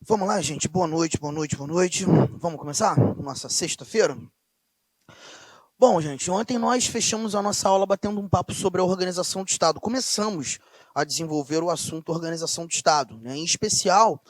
Vamos lá, gente. Boa noite, boa noite, boa noite. Vamos começar? Nossa sexta-feira? Bom, gente, ontem nós fechamos a nossa aula batendo um papo sobre a organização do Estado. Começamos a desenvolver o assunto organização do Estado, né? Em especial,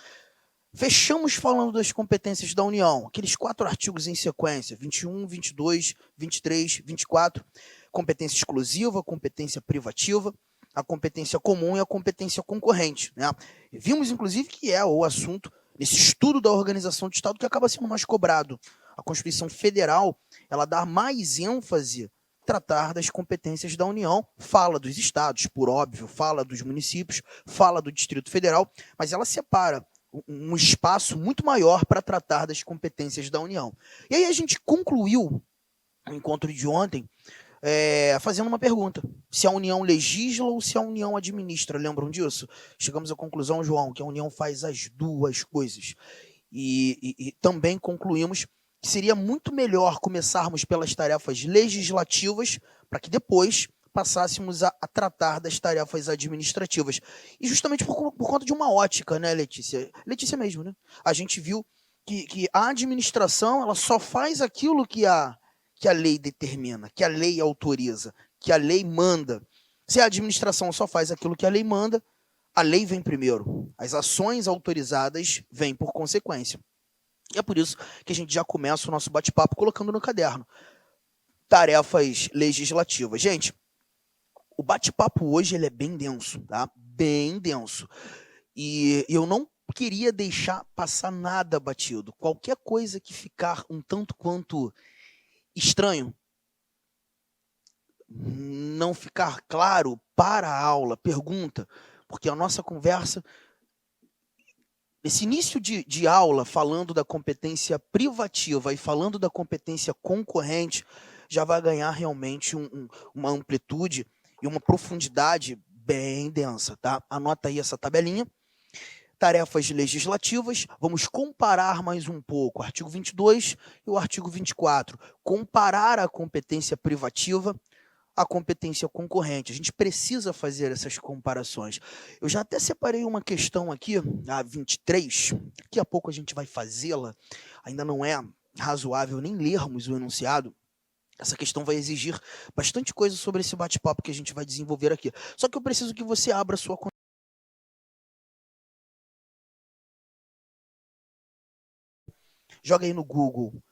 fechamos falando das competências da União, aqueles 4 artigos em sequência, 21, 22, 23, 24, competência exclusiva, competência privativa, a competência comum e a competência concorrente, né? E vimos, inclusive, que é o assunto, nesse estudo da organização do Estado, que acaba sendo mais cobrado. A Constituição Federal, ela dá mais ênfase tratar das competências da União, fala dos estados, por óbvio, fala dos municípios, fala do Distrito Federal, mas ela separa um espaço muito maior para tratar das competências da União. E aí a gente concluiu o encontro de ontem fazendo uma pergunta: se a União legisla ou se a União administra. Lembram disso? Chegamos à conclusão, João, que a União faz as duas coisas. E também concluímos que seria muito melhor começarmos pelas tarefas legislativas para que depois passássemos a tratar das tarefas administrativas. E justamente por conta de uma ótica, né, Letícia? Letícia mesmo, né? A gente viu que a administração ela só faz aquilo que a lei determina, que a lei autoriza, que a lei manda. Se a administração só faz aquilo que a lei manda, a lei vem primeiro. As ações autorizadas vêm por consequência. E é por isso que a gente já começa o nosso bate-papo colocando no caderno tarefas legislativas. Gente, o bate-papo hoje ele é bem denso, tá? Bem denso. E eu não queria deixar passar nada batido. Qualquer coisa que ficar um tanto quanto estranho, não ficar claro, para a aula, pergunta, porque a nossa conversa, esse início de aula, falando da competência privativa e falando da competência concorrente, já vai ganhar realmente uma amplitude e uma profundidade bem densa, tá? Anota aí essa tabelinha. Tarefas legislativas, vamos comparar mais um pouco o artigo 22 e o artigo 24. Comparar a competência privativa a competência concorrente. A gente precisa fazer essas comparações. Eu já até separei uma questão aqui, a 23, daqui a pouco a gente vai fazê-la, ainda não é razoável nem lermos o enunciado. Essa questão vai exigir bastante coisa sobre esse bate-papo que a gente vai desenvolver aqui. Só que eu preciso que você abra a sua. Joga aí no Google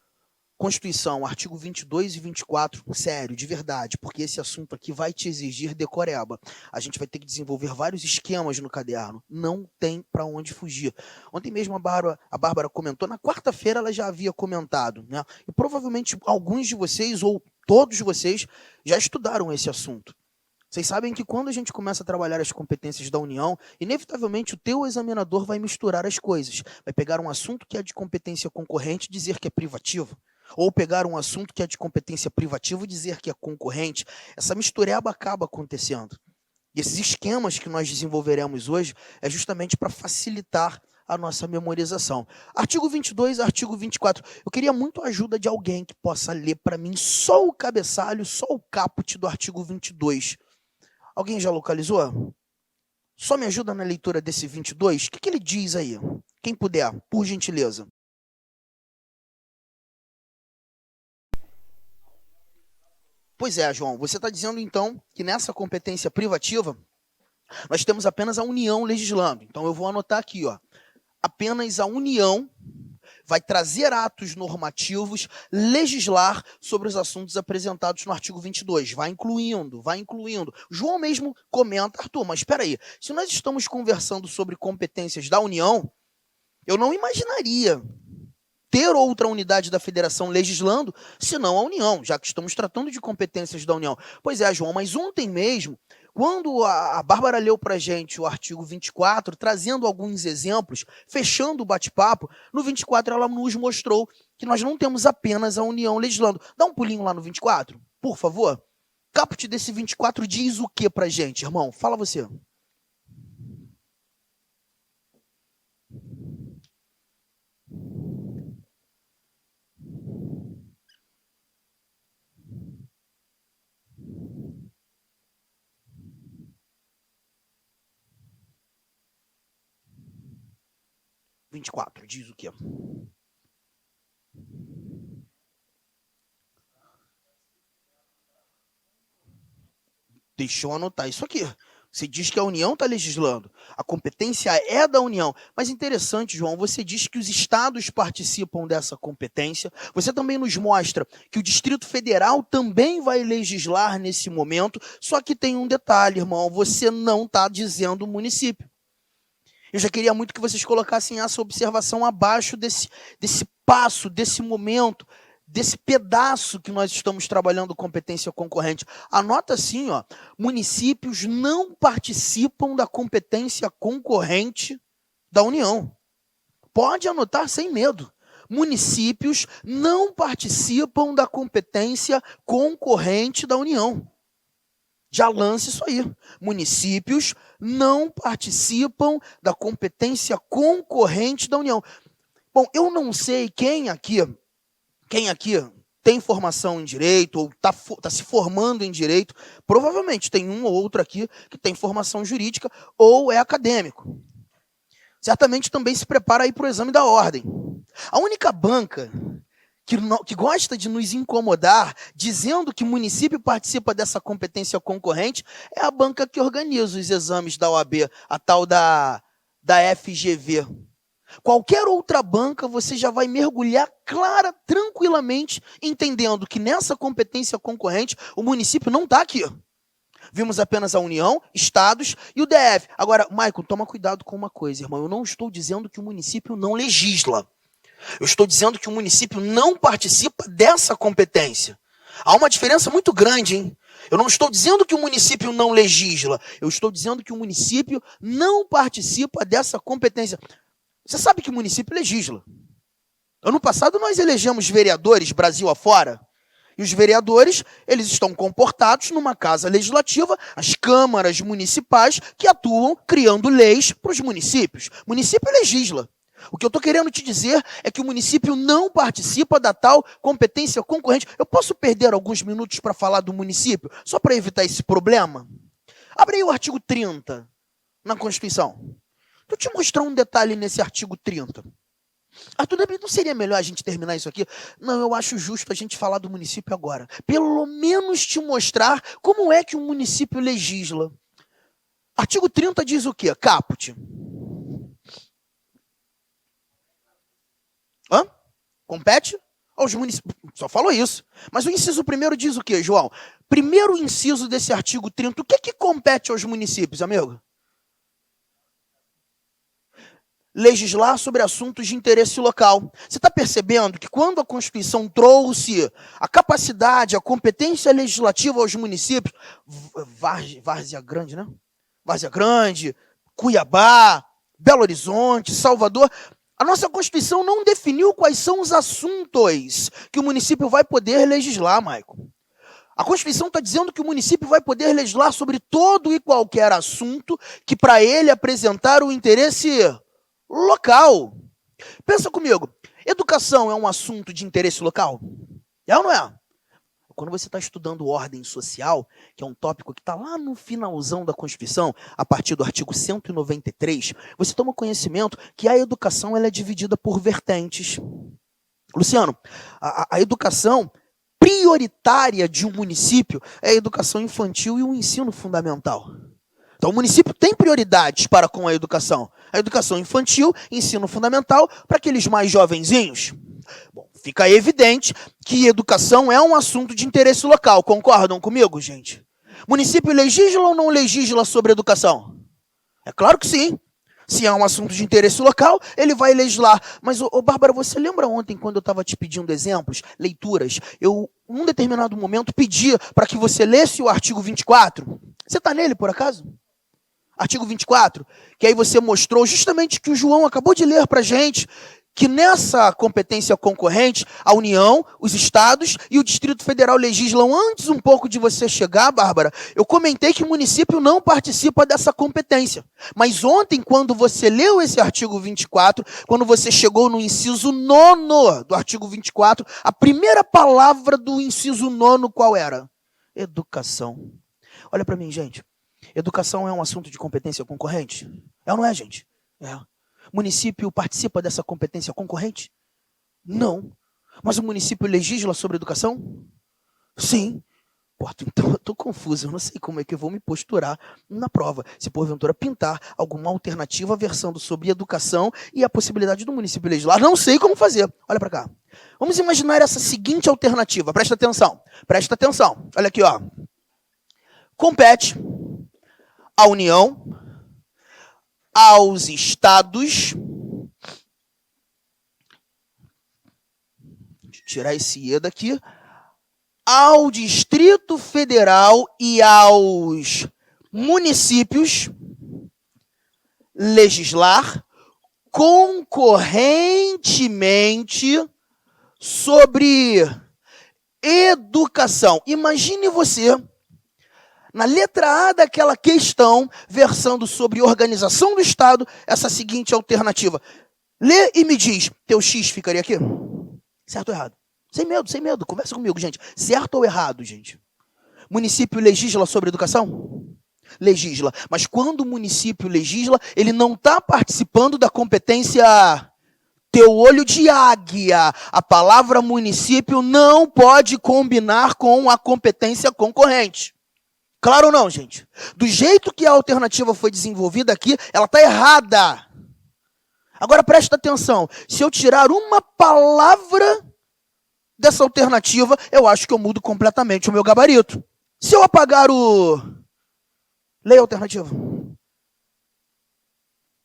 Constituição, artigo 22 e 24, sério, de verdade, porque esse assunto aqui vai te exigir decoreba. A gente vai ter que desenvolver vários esquemas no caderno. Não tem para onde fugir. Ontem mesmo a Bárbara comentou, na quarta-feira ela já havia comentado, né? E provavelmente alguns de vocês, ou todos vocês, já estudaram esse assunto. Vocês sabem que quando a gente começa a trabalhar as competências da União, inevitavelmente o teu examinador vai misturar as coisas. Vai pegar um assunto que é de competência concorrente e dizer que é privativo. Ou pegar um assunto que é de competência privativa e dizer que é concorrente. Essa mistureba acaba acontecendo. E esses esquemas que nós desenvolveremos hoje é justamente para facilitar a nossa memorização. Artigo 22, artigo 24. Eu queria muito a ajuda de alguém que possa ler para mim só o cabeçalho, só o caput do artigo 22. Alguém já localizou? Só me ajuda na leitura desse 22. O que ele diz aí? Quem puder, por gentileza. Pois é, João, você está dizendo então que nessa competência privativa nós temos apenas a União legislando. Então eu vou anotar aqui, ó. Apenas a União vai trazer atos normativos, legislar sobre os assuntos apresentados no artigo 22. Vai incluindo, vai incluindo. João mesmo comenta, Arthur, mas espera aí, se nós estamos conversando sobre competências da União, eu não imaginaria ter outra unidade da federação legislando, senão a União, já que estamos tratando de competências da União. Pois é, João, mas ontem mesmo, quando a Bárbara leu para a gente o artigo 24, trazendo alguns exemplos, fechando o bate-papo, no 24 ela nos mostrou que nós não temos apenas a União legislando. Dá um pulinho lá no 24, por favor. Caput desse 24 diz o que para a gente, irmão? Fala você. 24 diz o quê? Deixa eu anotar isso aqui. Você diz que a União está legislando. A competência é da União. Mas interessante, João, você diz que os estados participam dessa competência. Você também nos mostra que o Distrito Federal também vai legislar nesse momento. Só que tem um detalhe, irmão. Você não está dizendo município. Eu já queria muito que vocês colocassem essa observação abaixo desse passo, desse momento, desse pedaço que nós estamos trabalhando competência concorrente. Anota assim, ó, municípios não participam da competência concorrente da União. Pode anotar sem medo. Municípios não participam da competência concorrente da União. Já lance isso aí. Municípios não participam da competência concorrente da União. Bom, eu não sei quem aqui tem formação em direito ou está se formando em direito. Provavelmente tem um ou outro aqui que tem formação jurídica ou é acadêmico. Certamente também se prepara aí para o exame da ordem. A única banca que gosta de nos incomodar, dizendo que o município participa dessa competência concorrente, é a banca que organiza os exames da OAB, a tal da FGV. Qualquer outra banca, você já vai mergulhar tranquilamente, entendendo que nessa competência concorrente, o município não está aqui. Vimos apenas a União, estados e o DF. Agora, Michael, toma cuidado com uma coisa, irmão. Eu não estou dizendo que o município não legisla. Eu estou dizendo que o município não participa dessa competência. Há uma diferença muito grande, hein? Eu não estou dizendo que o município não legisla. Eu estou dizendo que o município não participa dessa competência. Você sabe que o município legisla. Ano passado nós elegemos vereadores Brasil afora. E os vereadores, eles estão comportados numa casa legislativa, as câmaras municipais que atuam criando leis para os municípios. O município legisla. O que eu estou querendo te dizer é que o município não participa da tal competência concorrente. Eu posso perder alguns minutos para falar do município, só para evitar esse problema? Abre aí o artigo 30 na Constituição. Deixa eu te mostrar um detalhe nesse artigo 30. Arthur, não seria melhor a gente terminar isso aqui? Não, eu acho justo a gente falar do município agora. Pelo menos te mostrar como é que o município legisla. Artigo 30 diz o quê? Caput. Hã? Compete aos municípios. Só falou isso. Mas o inciso primeiro diz o quê, João? Primeiro inciso desse artigo 30, o que é que compete aos municípios, amigo? Legislar sobre assuntos de interesse local. Você está percebendo que quando a Constituição trouxe a capacidade, a competência legislativa aos municípios, Várzea Grande, né? Várzea Grande, Cuiabá, Belo Horizonte, Salvador, a nossa Constituição não definiu quais são os assuntos que o município vai poder legislar, Maicon. A Constituição está dizendo que o município vai poder legislar sobre todo e qualquer assunto que para ele apresentar o interesse local. Pensa comigo, educação é um assunto de interesse local? É ou não é? Quando você está estudando ordem social, que é um tópico que está lá no finalzão da Constituição, a partir do artigo 193, você toma conhecimento que a educação ela é dividida por vertentes. Luciano, a educação prioritária de um município é a educação infantil e o ensino fundamental. Então, o município tem prioridades para com a educação. A educação infantil, ensino fundamental, para aqueles mais jovenzinhos. Bom, fica evidente que educação é um assunto de interesse local. Concordam comigo, gente? Município legisla ou não legisla sobre educação? É claro que sim. Se é um assunto de interesse local, ele vai legislar. Mas, Bárbara, você lembra ontem, quando eu estava te pedindo exemplos, leituras, eu, num determinado momento, pedi para que você lesse o artigo 24? Você está nele, por acaso? Artigo 24, que aí você mostrou justamente que o João acabou de ler para a gente, que nessa competência concorrente, a União, os estados e o Distrito Federal legislam. Antes um pouco de você chegar, Bárbara, eu comentei que o município não participa dessa competência. Mas ontem, quando você leu esse artigo 24, quando você chegou no inciso 9º do artigo 24, a primeira palavra do inciso 9º qual era? Educação. Olha para mim, gente. Educação é um assunto de competência concorrente? É ou não é, gente? É. Município participa dessa competência concorrente? Não. Mas o município legisla sobre educação? Sim. Então eu estou confuso, eu não sei como é que eu vou me posturar na prova. Se porventura pintar alguma alternativa versando sobre educação e a possibilidade do município legislar, não sei como fazer. Olha para cá. Vamos imaginar essa seguinte alternativa, presta atenção. Olha aqui, ó. Compete à União, aos estados, deixa eu tirar esse E daqui, ao Distrito Federal e aos municípios legislar concorrentemente sobre educação. Imagine você, na letra A daquela questão, versando sobre organização do Estado, essa seguinte alternativa. Lê e me diz, teu X ficaria aqui? Certo ou errado? Sem medo, conversa comigo, gente. Certo ou errado, gente? Município legisla sobre educação? Legisla. Mas quando o município legisla, ele não está participando da competência teu olho de águia. A palavra município não pode combinar com a competência concorrente. Claro ou não, gente? Do jeito que a alternativa foi desenvolvida aqui, ela está errada. Agora presta atenção. Se eu tirar uma palavra dessa alternativa, eu acho que eu mudo completamente o meu gabarito. Se eu apagar o... Leia a alternativa.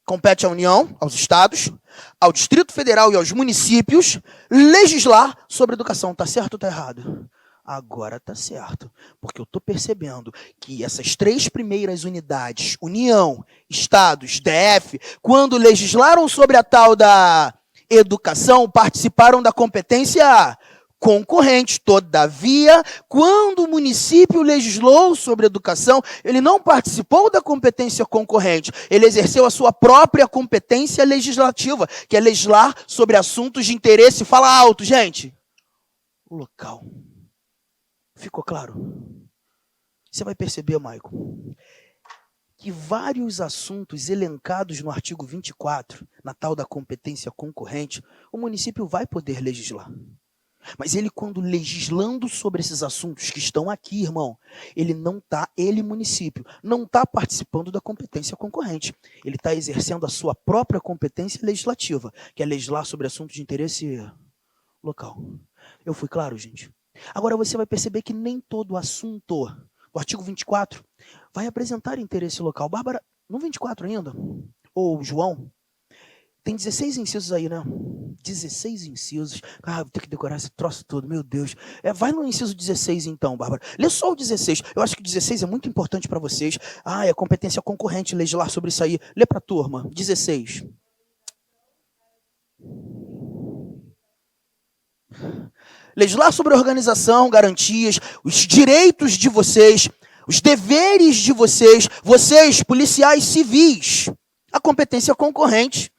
Compete à União, aos estados, ao Distrito Federal e aos municípios legislar sobre educação. Tá certo ou tá errado? Agora tá certo, porque eu tô percebendo que essas três primeiras unidades, União, estados, DF, quando legislaram sobre a tal da educação, participaram da competência concorrente. Todavia, quando o município legislou sobre educação, ele não participou da competência concorrente, ele exerceu a sua própria competência legislativa, que é legislar sobre assuntos de interesse. Fala alto, gente. Local. Ficou claro? Você vai perceber, Maicon, que vários assuntos elencados no artigo 24, na tal da competência concorrente, o município vai poder legislar. Mas ele, quando legislando sobre esses assuntos que estão aqui, irmão, ele, município, não está participando da competência concorrente. Ele está exercendo a sua própria competência legislativa, que é legislar sobre assuntos de interesse local. Eu fui claro, gente? Agora você vai perceber que nem todo assunto do artigo 24 vai apresentar interesse local. Bárbara, no 24 ainda? Ou João? Tem 16 incisos aí, né? 16 incisos. Ah, vou ter que decorar esse troço todo, meu Deus. Vai no inciso 16 então, Bárbara. Lê só o 16. Eu acho que o 16 é muito importante para vocês. É competência concorrente legislar sobre isso aí. Lê para a turma. 16. Legislar sobre a organização, garantias, os direitos de vocês, os deveres de vocês, policiais civis. A competência concorrente.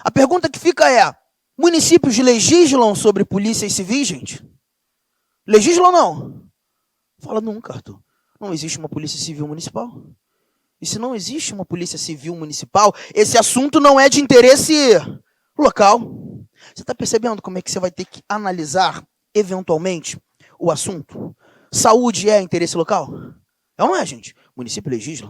A pergunta que fica é, municípios legislam sobre polícias civis, gente? Legislam ou não? Fala nunca, Arthur. Não existe uma polícia civil municipal. E se não existe uma polícia civil municipal, esse assunto não é de interesse local. Você está percebendo como é que você vai ter que analisar, eventualmente, o assunto? Saúde é interesse local? É ou não é, gente? Município legisla.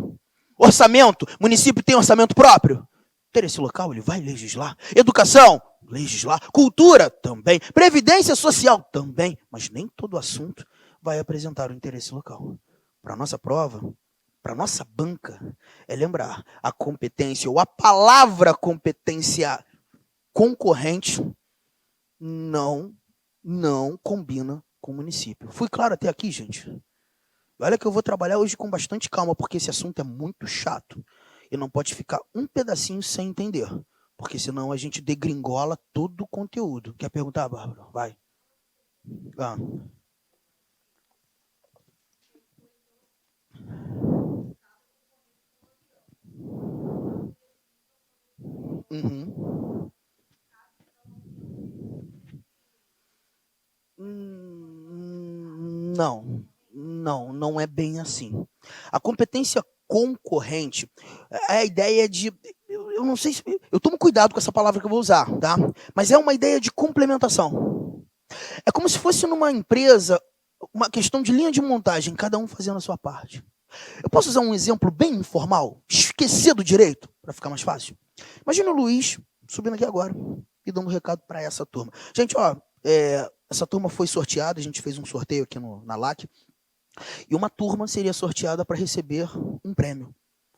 Orçamento, município tem orçamento próprio? Interesse local, ele vai legislar. Educação, legislar. Cultura, também. Previdência social, também. Mas nem todo assunto vai apresentar o interesse local. Para a nossa prova, para a nossa banca, é lembrar a competência ou a palavra competência concorrente não combina com o município. Fui claro até aqui, gente? Olha que eu vou trabalhar hoje com bastante calma, porque esse assunto é muito chato. E não pode ficar um pedacinho sem entender. Porque senão a gente degringola todo o conteúdo. Quer perguntar, Bárbara? Vai. Uhum. Não é bem assim. A competência concorrente é a ideia de... Eu não sei se... Eu tomo cuidado com essa palavra que eu vou usar, tá? Mas é uma ideia de complementação. É como se fosse numa empresa uma questão de linha de montagem, cada um fazendo a sua parte. Eu posso usar um exemplo bem informal, esquecer do direito, para ficar mais fácil. Imagina o Luiz subindo aqui agora e dando um recado para essa turma. Gente, ó, essa turma foi sorteada, a gente fez um sorteio aqui na LAC, e uma turma seria sorteada para receber um prêmio.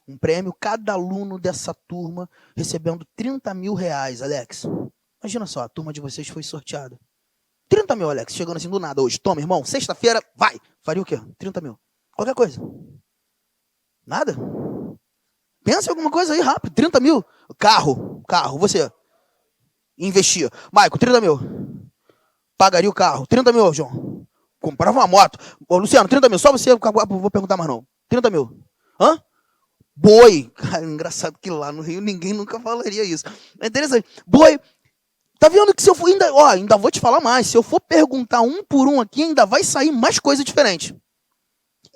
Um prêmio, cada aluno dessa turma recebendo 30 mil reais, Alex. Imagina só, a turma de vocês foi sorteada. 30 mil, Alex, chegando assim do nada hoje. Toma, irmão, sexta-feira, vai. Faria o quê? 30 mil. Qualquer coisa. Nada? Pensa em alguma coisa aí, rápido. 30 mil. Carro, você. Investia. Maico, 30 mil. Pagaria o carro. 30 mil, João. Comprava uma moto. Ô, Luciano, 30 mil. Só você, vou perguntar mais não. 30 mil. Hã? Boi. Cara, engraçado que lá no Rio ninguém nunca falaria isso. É interessante. Boi. Tá vendo que se eu for ainda vou te falar mais. Se eu for perguntar um por um aqui, ainda vai sair mais coisa diferente.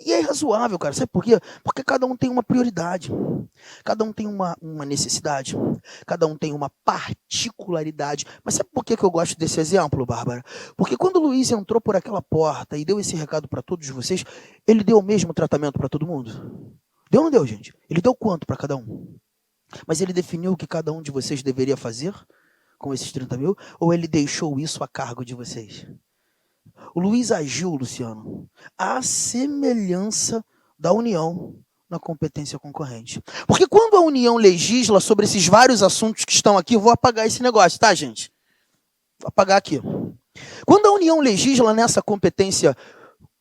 E é razoável, cara. Sabe por quê? Porque cada um tem uma prioridade. Cada um tem uma necessidade. Cada um tem uma particularidade. Mas sabe por que eu gosto desse exemplo, Bárbara? Porque quando o Luiz entrou por aquela porta e deu esse recado para todos vocês, ele deu o mesmo tratamento para todo mundo? Deu ou não deu, gente? Ele deu quanto para cada um? Mas ele definiu o que cada um de vocês deveria fazer com esses 30 mil? Ou ele deixou isso a cargo de vocês? O Luiz agiu, Luciano, à semelhança da União na competência concorrente. Porque quando a União legisla sobre esses vários assuntos que estão aqui, eu vou apagar esse negócio, tá, gente? Vou apagar aqui. Quando a União legisla nessa competência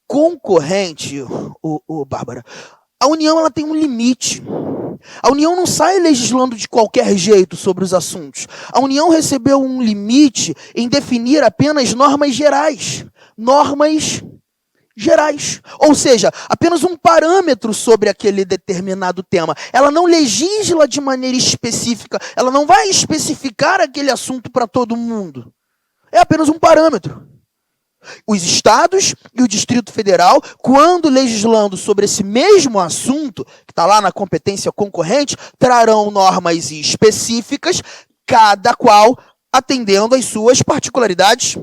concorrente, Bárbara, a União ela tem um limite. A União não sai legislando de qualquer jeito sobre os assuntos. A União recebeu um limite em definir apenas normas gerais. Normas gerais. Ou seja, apenas um parâmetro sobre aquele determinado tema. Ela não legisla de maneira específica. Ela não vai especificar aquele assunto para todo mundo. É apenas um parâmetro. Os estados e o Distrito Federal, quando legislando sobre esse mesmo assunto, que está lá na competência concorrente, trarão normas específicas, cada qual atendendo às suas particularidades.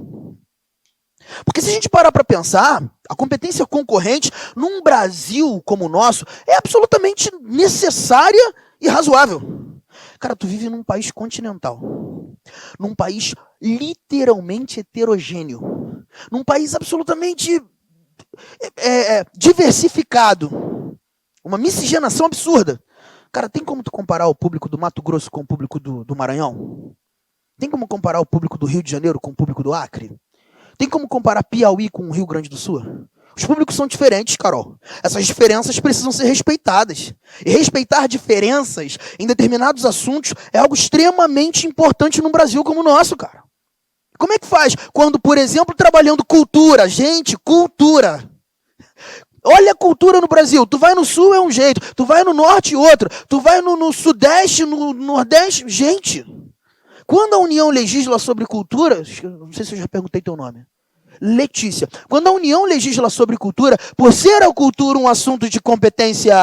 Porque se a gente parar para pensar, a competência concorrente, num Brasil como o nosso, é absolutamente necessária e razoável. Cara, tu vive num país continental, num país literalmente heterogêneo, num país absolutamente diversificado, uma miscigenação absurda. Cara, tem como tu comparar o público do Mato Grosso com o público do Maranhão? Tem como comparar o público do Rio de Janeiro com o público do Acre? Tem como comparar Piauí com o Rio Grande do Sul? Os públicos são diferentes, Carol. Essas diferenças precisam ser respeitadas. E respeitar diferenças em determinados assuntos é algo extremamente importante num Brasil como o nosso, cara. Como é que faz quando, por exemplo, trabalhando cultura? Gente, cultura. Olha a cultura no Brasil. Tu vai no sul é um jeito, tu vai no norte outro, tu vai no sudeste, no nordeste. Gente, quando a União legisla sobre cultura, não sei se eu já perguntei teu nome. Letícia. Quando a União legisla sobre cultura, por ser a cultura um assunto de competência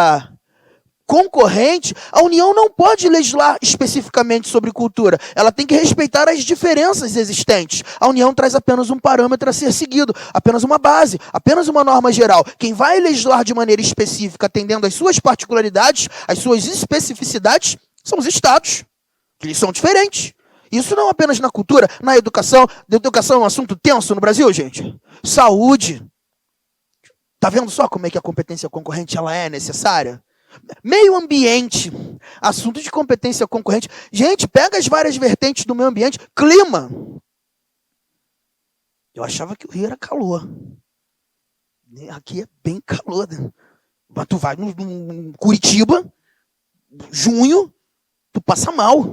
concorrente, a União não pode legislar especificamente sobre cultura. Ela tem que respeitar as diferenças existentes. A União traz apenas um parâmetro a ser seguido, apenas uma base, apenas uma norma geral. Quem vai legislar de maneira específica, atendendo às suas particularidades, às suas especificidades, são os estados, que eles são diferentes. Isso não apenas na cultura, na educação. Educação é um assunto tenso no Brasil, gente. Saúde. Tá vendo só como é que a competência concorrente ela é necessária? Meio ambiente. Assunto de competência concorrente. Gente, pega as várias vertentes do meio ambiente. Clima. Eu achava que o Rio era calor. Aqui é bem calor. Mas tu vai no Curitiba, junho, tu passa mal.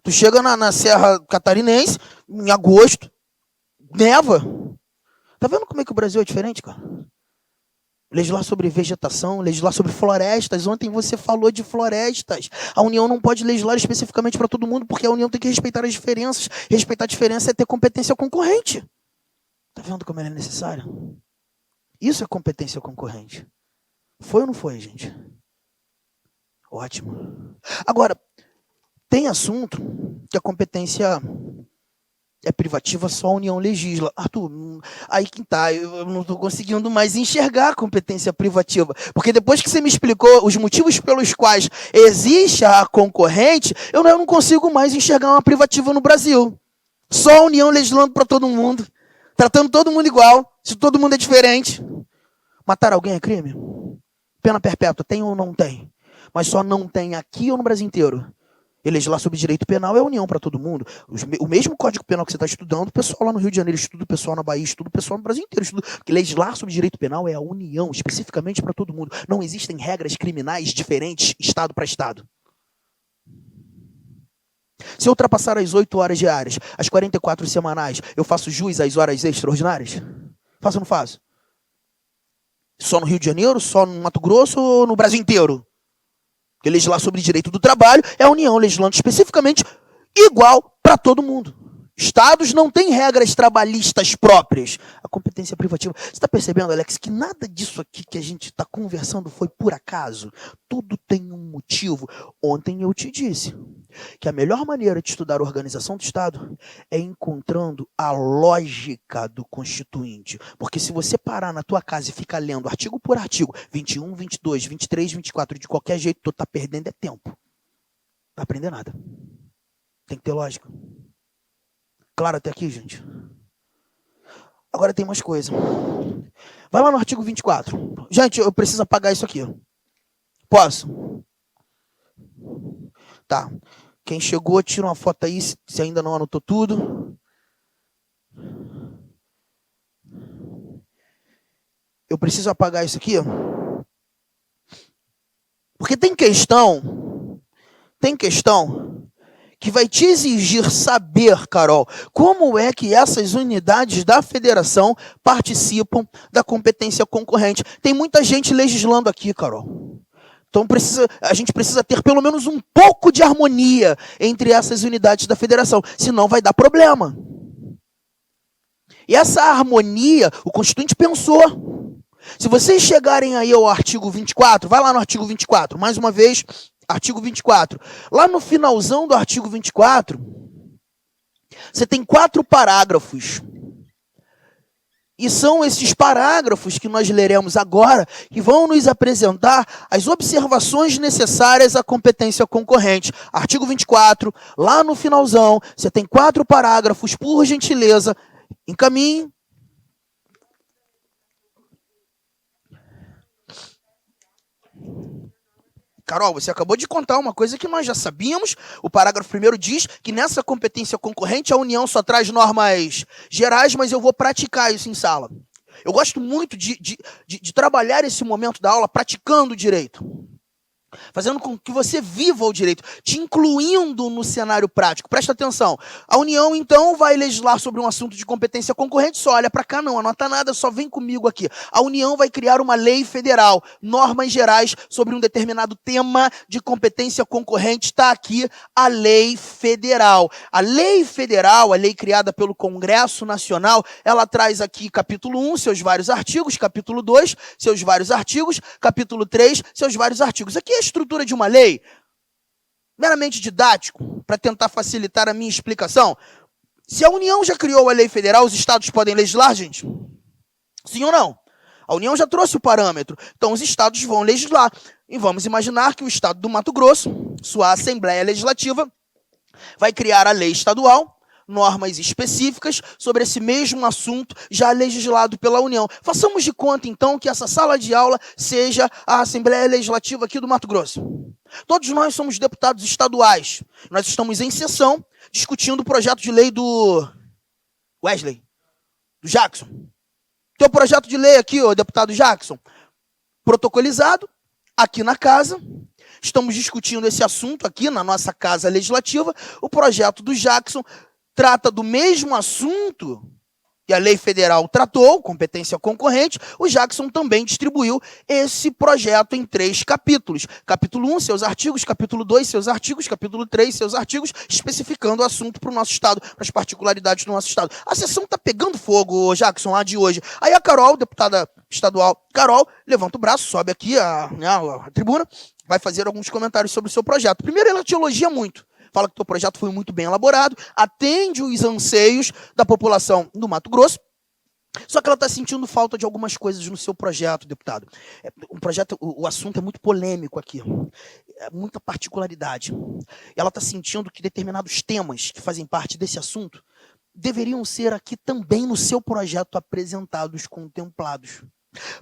Tu chega na Serra Catarinense, em agosto, neva. Tá vendo como é que o Brasil é diferente, cara? Legislar sobre vegetação, legislar sobre florestas. Ontem você falou de florestas. A União não pode legislar especificamente para todo mundo, porque a União tem que respeitar as diferenças. Respeitar a diferença é ter competência concorrente. Tá vendo como ela é necessária? Isso é competência concorrente. Foi ou não foi, gente? Ótimo. Agora, Tem assunto que a competência é privativa, só a União legisla. Arthur, aí que tá, eu não estou conseguindo mais enxergar a competência privativa. Porque depois que você me explicou os motivos pelos quais existe a concorrente, eu não consigo mais enxergar uma privativa no Brasil. Só a União legislando para todo mundo, tratando todo mundo igual, se todo mundo é diferente. Matar alguém é crime? Pena perpétua, tem ou não tem? Mas só não tem aqui ou no Brasil inteiro? E legislar sobre direito penal é união para todo mundo. O mesmo Código Penal que você está estudando, o pessoal lá no Rio de Janeiro estuda, o pessoal na Bahia estuda, o pessoal no Brasil inteiro estuda. Porque legislar sobre direito penal é a união, especificamente para todo mundo. Não existem regras criminais diferentes, estado para estado. Se eu ultrapassar as 8 horas diárias, as 44 semanais, eu faço jus às horas extraordinárias? Faço ou não faço? Só no Rio de Janeiro, só no Mato Grosso ou no Brasil inteiro? Porque legislar sobre direito do trabalho é a União legislando especificamente igual para todo mundo. Estados não têm regras trabalhistas próprias. A competência privativa. Você está percebendo, Alex, que nada disso aqui que a gente está conversando foi por acaso? Tudo tem um motivo. Ontem eu te disse que a melhor maneira de estudar a organização do Estado é encontrando a lógica do Constituinte. Porque se você parar na tua casa e ficar lendo artigo por artigo, 21, 22, 23, 24, de qualquer jeito, tu tá perdendo é tempo. Não vai aprender nada. Tem que ter lógica. Claro até aqui, gente? Agora tem mais coisa. Vai lá no artigo 24. Gente, eu preciso apagar isso aqui. Posso? Tá. Quem chegou, tira uma foto aí, se ainda não anotou tudo. Eu preciso apagar isso aqui. Porque tem questão que vai te exigir saber, Carol, como é que essas unidades da federação participam da competência concorrente. Tem muita gente legislando aqui, Carol. Então a gente precisa ter pelo menos um pouco de harmonia entre essas unidades da federação, senão vai dar problema. E essa harmonia, o Constituinte pensou. Se vocês chegarem aí ao artigo 24, vai lá no artigo 24, mais uma vez, artigo 24. Lá no finalzão do artigo 24, você tem 4 parágrafos. E são esses parágrafos que nós leremos agora que vão nos apresentar as observações necessárias à competência concorrente. Artigo 24, lá no finalzão, você tem 4 parágrafos, por gentileza, encaminhe. Carol, você acabou de contar uma coisa que nós já sabíamos. O parágrafo 1º diz que nessa competência concorrente a União só traz normas gerais, mas eu vou praticar isso em sala. Eu gosto muito de trabalhar esse momento da aula praticando o direito. Fazendo com que você viva o direito, te incluindo no cenário prático. Presta atenção. A União, então, vai legislar sobre um assunto de competência concorrente, só olha para cá, não anota nada, só vem comigo aqui. A União vai criar uma lei federal, normas gerais sobre um determinado tema de competência concorrente. Está aqui a lei federal. A lei federal, a lei criada pelo Congresso Nacional, ela traz aqui capítulo 1, seus vários artigos, capítulo 2, seus vários artigos, capítulo 3, seus vários artigos. Aqui a estrutura de uma lei, meramente didático, para tentar facilitar a minha explicação. Se a União já criou a lei federal, os estados podem legislar, gente? Sim ou não? A União já trouxe o parâmetro, então os estados vão legislar. E vamos imaginar que o estado do Mato Grosso, sua Assembleia Legislativa, vai criar a lei estadual, normas específicas sobre esse mesmo assunto já legislado pela União. Façamos de conta, então, que essa sala de aula seja a Assembleia Legislativa aqui do Mato Grosso. Todos nós somos deputados estaduais. Nós estamos em sessão discutindo o projeto de lei do Wesley, do Jackson. Teu projeto de lei aqui, ó, deputado Jackson, protocolizado aqui na casa. Estamos discutindo esse assunto aqui na nossa casa legislativa. O projeto do Jackson trata do mesmo assunto que a lei federal tratou, competência concorrente. O Jackson também distribuiu esse projeto em 3 capítulos. Capítulo 1, seus artigos. Capítulo 2, seus artigos. Capítulo 3, seus artigos, especificando o assunto para o nosso estado, para as particularidades do nosso estado. A sessão está pegando fogo, Jackson, a de hoje. Aí a Carol, deputada estadual Carol, levanta o braço, sobe aqui a tribuna, vai fazer alguns comentários sobre o seu projeto. Primeiro, ela te elogia muito. fala que o teu projeto foi muito bem elaborado, atende os anseios da população do Mato Grosso, só que ela está sentindo falta de algumas coisas no seu projeto, deputado. O assunto é muito polêmico aqui, é muita particularidade. Ela está sentindo que determinados temas que fazem parte desse assunto deveriam ser aqui também no seu projeto apresentados, contemplados.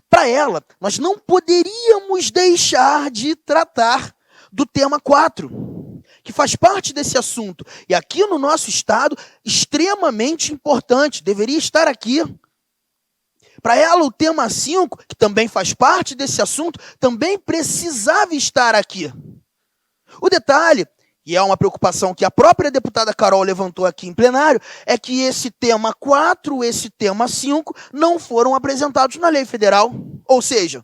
Para ela, nós não poderíamos deixar de tratar do tema 4, que faz parte desse assunto. E aqui no nosso estado, extremamente importante, deveria estar aqui. Para ela, o tema 5, que também faz parte desse assunto, também precisava estar aqui. O detalhe, e é uma preocupação que a própria deputada Carol levantou aqui em plenário, é que esse tema 4, esse tema 5, não foram apresentados na lei federal. Ou seja,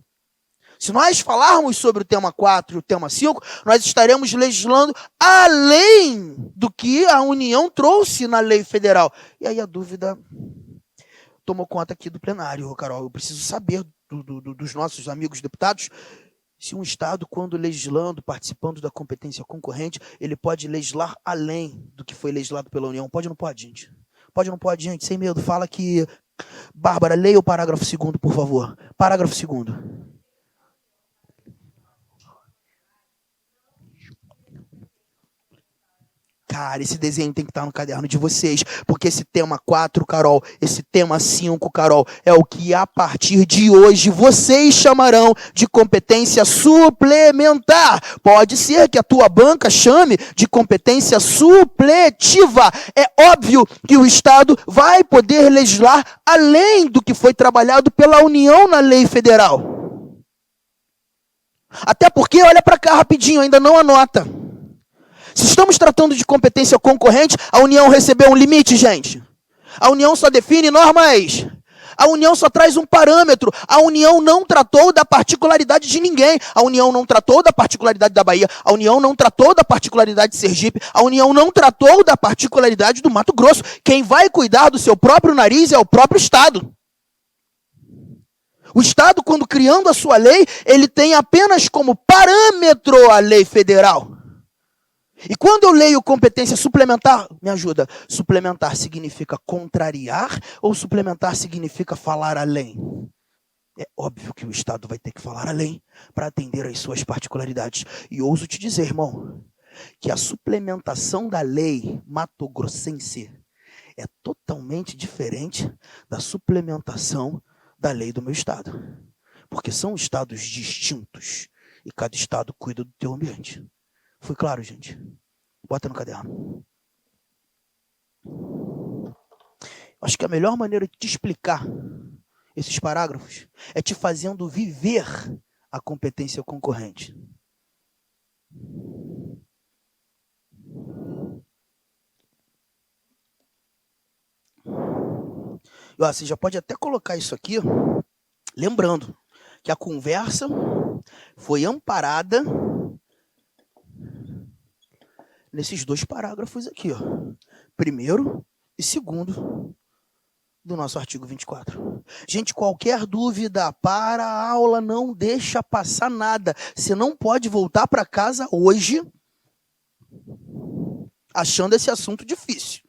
se nós falarmos sobre o tema 4 e o tema 5, nós estaremos legislando além do que a União trouxe na lei federal. E aí a dúvida tomou conta aqui do plenário, Carol. Eu preciso saber dos nossos amigos deputados se um Estado, quando legislando, participando da competência concorrente, ele pode legislar além do que foi legislado pela União. Pode ou não pode, gente? Pode ou não pode, gente? Sem medo. Fala que... Bárbara, leia o parágrafo 2º, por favor. Parágrafo 2º. Cara, esse desenho tem que estar no caderno de vocês, porque esse tema 4, Carol, esse tema 5, Carol, é o que a partir de hoje vocês chamarão de competência suplementar. Pode ser que a tua banca chame de competência supletiva. É óbvio que o Estado vai poder legislar além do que foi trabalhado pela União na lei federal. Até porque, olha para cá rapidinho, ainda não anota. Se estamos tratando de competência concorrente, a União recebeu um limite, gente. A União só define normas. A União só traz um parâmetro. A União não tratou da particularidade de ninguém. A União não tratou da particularidade da Bahia. A União não tratou da particularidade de Sergipe. A União não tratou da particularidade do Mato Grosso. Quem vai cuidar do seu próprio nariz é o próprio Estado. O Estado, quando criando a sua lei, ele tem apenas como parâmetro a lei federal. E quando eu leio competência suplementar, me ajuda, suplementar significa contrariar ou suplementar significa falar além? É óbvio que o Estado vai ter que falar além para atender às suas particularidades. E ouso te dizer, irmão, que a suplementação da lei mato-grossense é totalmente diferente da suplementação da lei do meu estado. Porque são estados distintos e cada estado cuida do teu ambiente. Foi claro, gente? Bota no caderno. Acho que a melhor maneira de te explicar esses parágrafos é te fazendo viver a competência concorrente. Você já pode até colocar isso aqui, lembrando que a conversa foi amparada nesses 2 parágrafos aqui, ó. Primeiro e segundo do nosso artigo 24. Gente, qualquer dúvida, para a aula, não deixa passar nada. Você não pode voltar para casa hoje achando esse assunto difícil.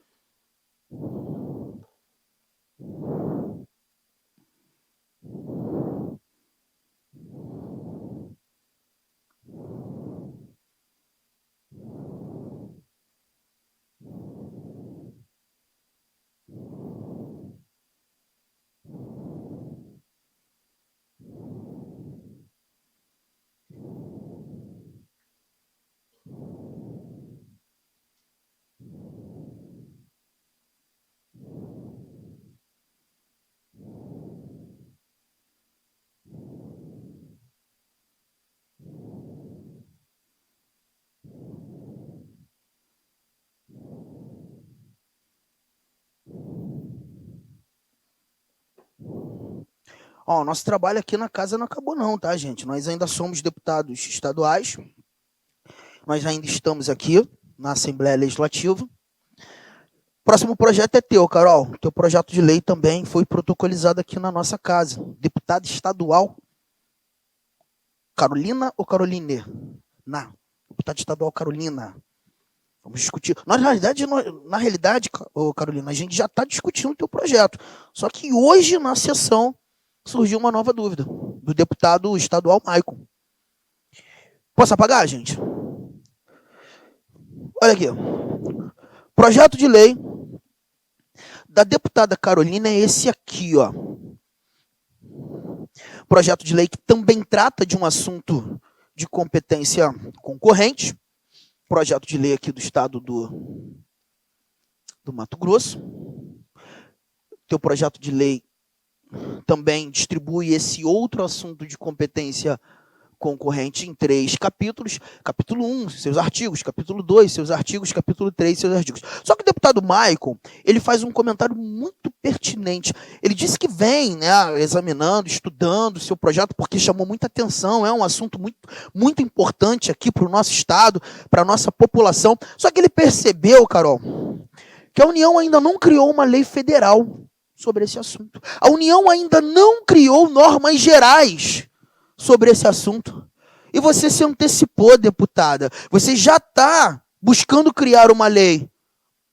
Ó, nosso trabalho aqui na casa não acabou não, tá, gente? Nós ainda somos deputados estaduais. Nós ainda estamos aqui na Assembleia Legislativa. Próximo projeto é teu, Carol. Teu projeto de lei também foi protocolizado aqui na nossa casa. Deputada estadual Carolina ou Caroline? Deputada estadual Carolina. Vamos discutir. Na realidade, Carolina, a gente já está discutindo o teu projeto. Só que hoje, na sessão, surgiu uma nova dúvida do deputado estadual Maicon. Posso apagar, gente? Olha aqui. Projeto de lei da deputada Carolina é esse aqui, ó. Projeto de lei que também trata de um assunto de competência concorrente. Projeto de lei aqui do estado do Mato Grosso. Teu projeto de lei também distribui esse outro assunto de competência concorrente em 3 capítulos. Capítulo 1, seus artigos. Capítulo 2, seus artigos. Capítulo 3, seus artigos. Só que o deputado Maicon, ele faz um comentário muito pertinente. Ele disse que vem, né, examinando, estudando o seu projeto, porque chamou muita atenção. É um assunto muito, muito importante aqui para o nosso estado, para a nossa população. Só que ele percebeu, Carol, que a União ainda não criou uma lei federal sobre esse assunto. A União ainda não criou normas gerais sobre esse assunto. E você se antecipou, deputada. Você já está buscando criar uma lei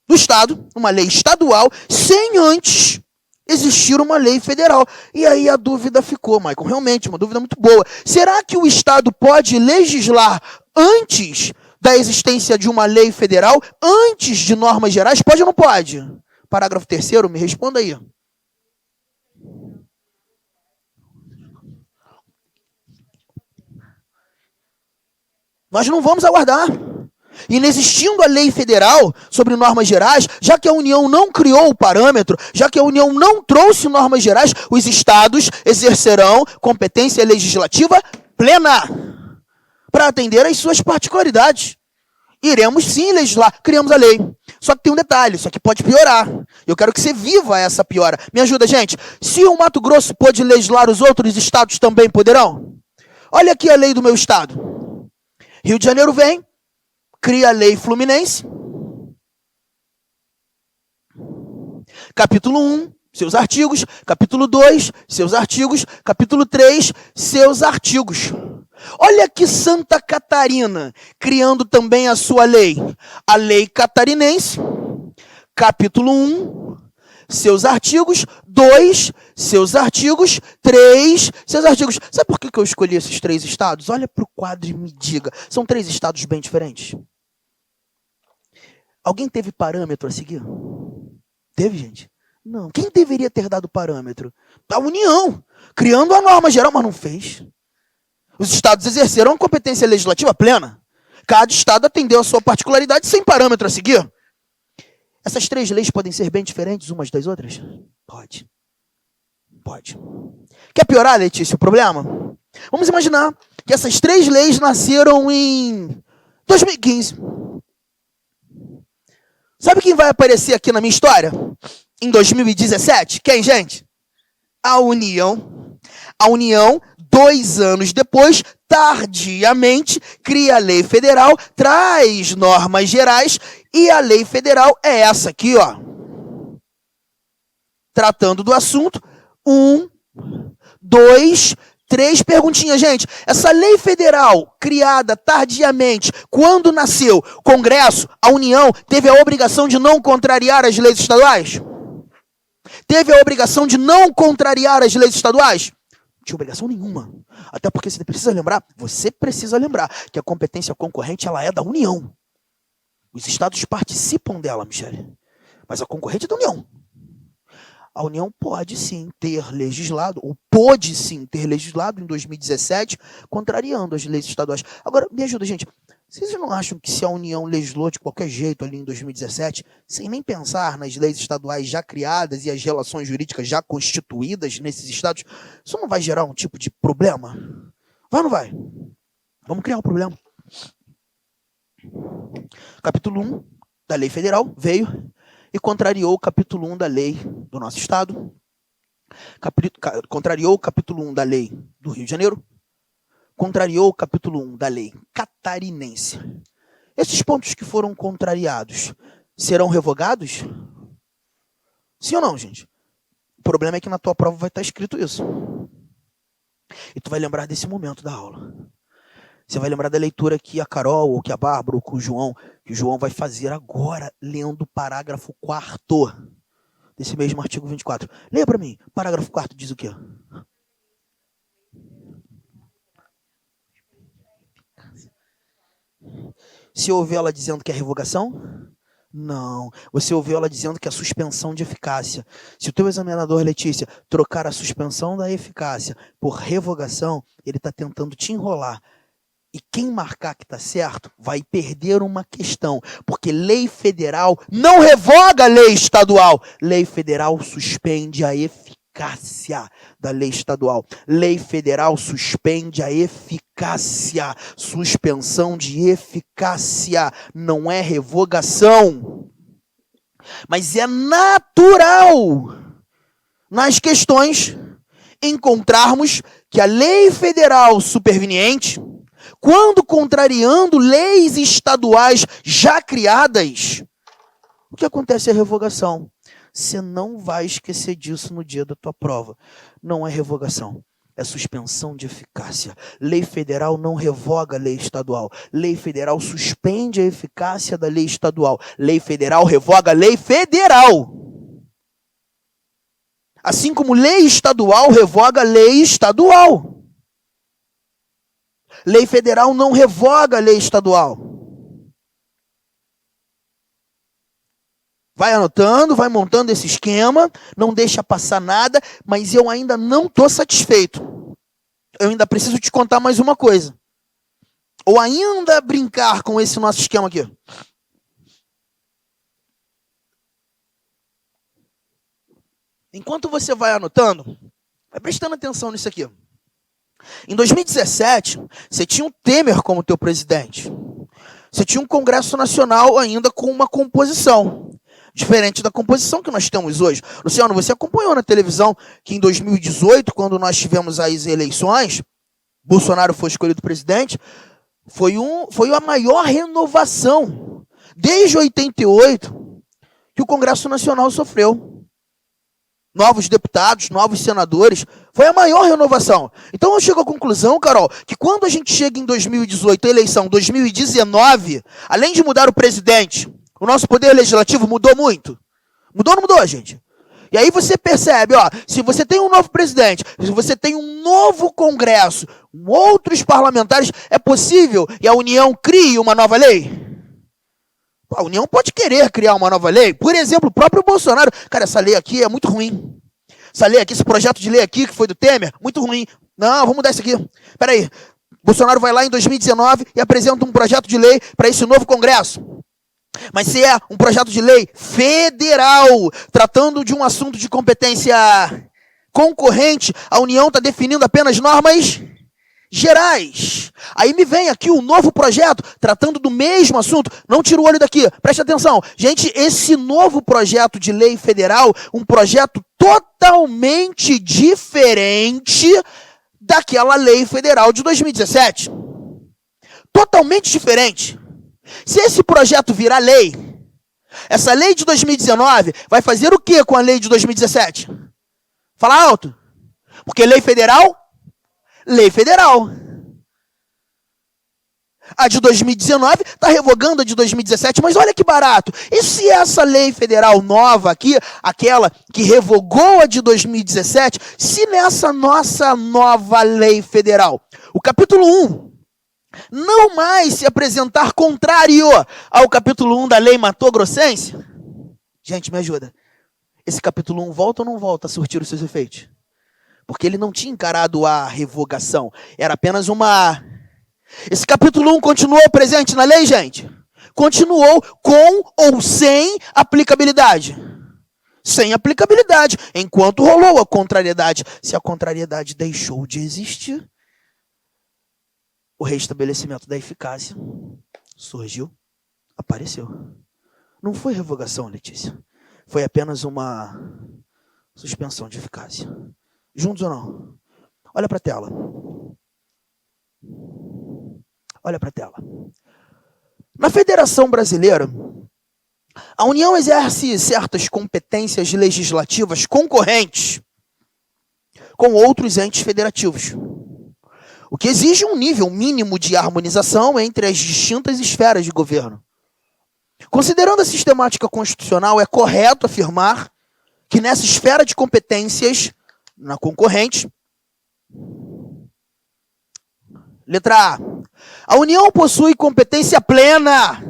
do Estado, uma lei estadual, sem antes existir uma lei federal. E aí a dúvida ficou, Maicon, realmente uma dúvida muito boa. Será que o Estado pode legislar antes da existência de uma lei federal, antes de normas gerais? Pode ou não pode? Parágrafo 3º, me responda aí. Nós não vamos aguardar. Inexistindo a lei federal sobre normas gerais, já que a União não criou o parâmetro, já que a União não trouxe normas gerais, os estados exercerão competência legislativa plena para atender às suas particularidades. Iremos sim legislar, criamos a lei. Só que tem um detalhe, isso aqui pode piorar. Eu quero que você viva essa piora. Me ajuda, gente. Se o Mato Grosso pôde legislar, os outros estados também poderão? Olha aqui a lei do meu estado. Rio de Janeiro vem, cria a lei fluminense. Capítulo 1, seus artigos. Capítulo 2, seus artigos. Capítulo 3, seus artigos. Olha aqui Santa Catarina, criando também a sua lei. A lei catarinense, capítulo 1, seus artigos. 2, seus artigos. 3, seus artigos. Sabe por que eu escolhi esses 3 estados? Olha para o quadro e me diga. São 3 estados bem diferentes. Alguém teve parâmetro a seguir? Teve, gente? Não. Quem deveria ter dado parâmetro? A União, criando a norma geral, mas não fez. Os estados exerceram a competência legislativa plena. Cada estado atendeu a sua particularidade sem parâmetro a seguir. Essas 3 leis podem ser bem diferentes umas das outras? Pode. Pode. Quer piorar, Letícia, o problema? Vamos imaginar que essas 3 leis nasceram em 2015. Sabe quem vai aparecer aqui na minha história? Em 2017? Quem, gente? A União. A União, 2 anos depois, tardiamente, cria a lei federal, traz normas gerais, e a lei federal é essa aqui, ó. Tratando do assunto, 1, 2, 3 perguntinhas, gente. Essa lei federal, criada tardiamente, quando nasceu, Congresso, a União, teve a obrigação de não contrariar as leis estaduais? Teve a obrigação de não contrariar as leis estaduais? Não tinha obrigação nenhuma. Até porque você precisa lembrar que a competência concorrente ela é da União. Os estados participam dela, Michele. Mas a concorrente é da União. A União pode sim ter legislado, ou pôde sim ter legislado em 2017, contrariando as leis estaduais. Agora, me ajuda, gente. Vocês não acham que se a União legislou de qualquer jeito ali em 2017, sem nem pensar nas leis estaduais já criadas e as relações jurídicas já constituídas nesses estados, isso não vai gerar um tipo de problema? Vai ou não vai? Vamos criar um problema. Capítulo 1 da Lei Federal veio e contrariou o capítulo 1 da lei do nosso estado, contrariou o capítulo 1 da lei do Rio de Janeiro, contrariou o capítulo 1 da lei catarinense. Esses pontos que foram contrariados serão revogados? Sim ou não, gente? O problema é que na tua prova vai estar escrito isso. E tu vai lembrar desse momento da aula. Você vai lembrar da leitura que a Carol, ou que a Bárbara, ou que o João vai fazer agora, lendo o parágrafo 4º desse mesmo artigo 24. Leia para mim, parágrafo 4º diz o quê? Você ouviu ela dizendo que é revogação? Não. Você ouviu ela dizendo que é suspensão de eficácia. Se o teu examinador, Letícia, trocar a suspensão da eficácia por revogação, ele está tentando te enrolar. E quem marcar que está certo vai perder uma questão, porque lei federal não revoga a lei estadual. Lei federal suspende a eficácia da lei estadual. Lei federal suspende a eficácia. Suspensão de eficácia não é revogação. Mas é natural nas questões encontrarmos que a lei federal superveniente, quando contrariando leis estaduais já criadas, o que acontece é revogação. Você não vai esquecer disso no dia da tua prova. Não é revogação, é suspensão de eficácia. Lei federal não revoga a lei estadual. Lei federal suspende a eficácia da lei estadual. Lei federal revoga a lei federal. Assim como lei estadual revoga a lei estadual. Lei federal não revoga a lei estadual. Vai anotando, vai montando esse esquema, não deixa passar nada, mas eu ainda não estou satisfeito. Eu ainda preciso te contar mais uma coisa. Ou ainda brincar com esse nosso esquema aqui. Enquanto você vai anotando, vai prestando atenção nisso aqui. Em 2017, você tinha o Temer como teu presidente. Você tinha um Congresso Nacional ainda com uma composição diferente da composição que nós temos hoje. Luciano, você acompanhou na televisão que em 2018, quando nós tivemos as eleições, Bolsonaro foi escolhido presidente, foi a maior renovação desde 88 que o Congresso Nacional sofreu. Novos deputados, novos senadores, foi a maior renovação. Então eu chego à conclusão, Carol, que quando a gente chega em 2018, a eleição 2019, além de mudar o presidente, o nosso poder legislativo mudou muito. Mudou ou não mudou, gente? E aí você percebe, ó, se você tem um novo presidente, se você tem um novo Congresso, outros parlamentares, é possível que a União crie uma nova lei? A União pode querer criar uma nova lei. Por exemplo, o próprio Bolsonaro. Cara, essa lei aqui é muito ruim. Essa lei aqui, esse projeto de lei aqui, que foi do Temer, muito ruim. Não, vamos mudar isso aqui. Peraí. Bolsonaro vai lá em 2019 e apresenta um projeto de lei para esse novo Congresso. Mas se é um projeto de lei federal, tratando de um assunto de competência concorrente, a União está definindo apenas normas gerais. Aí me vem aqui um novo projeto tratando do mesmo assunto. Não tira o olho daqui, preste atenção. Gente, esse novo projeto de lei federal, um projeto totalmente diferente daquela lei federal de 2017. Totalmente diferente. Se esse projeto virar lei, essa lei de 2019 vai fazer o que com a lei de 2017? Fala alto. Porque lei federal, lei federal. A de 2019 está revogando a de 2017, mas olha que barato. E se essa lei federal nova aqui, aquela que revogou a de 2017, se nessa nossa nova lei federal, o capítulo 1, não mais se apresentar contrário ao capítulo 1 da lei Mato Grossense? Gente, me ajuda. Esse capítulo 1 volta ou não volta a surtir os seus efeitos? Porque ele não tinha encarado a revogação. Era apenas uma... Esse capítulo 1 continuou presente na lei, gente? Continuou com ou sem aplicabilidade? Sem aplicabilidade, enquanto rolou a contrariedade. Se a contrariedade deixou de existir, o restabelecimento da eficácia surgiu, apareceu. Não foi revogação, Letícia. Foi apenas uma suspensão de eficácia. Juntos ou não? Olha para a tela. Olha para a tela. Na Federação Brasileira, a União exerce certas competências legislativas concorrentes com outros entes federativos. o que exige um nível mínimo de harmonização entre as distintas esferas de governo. Considerando a sistemática constitucional, é correto afirmar que nessa esfera de competências, na concorrente, letra A União possui competência plena,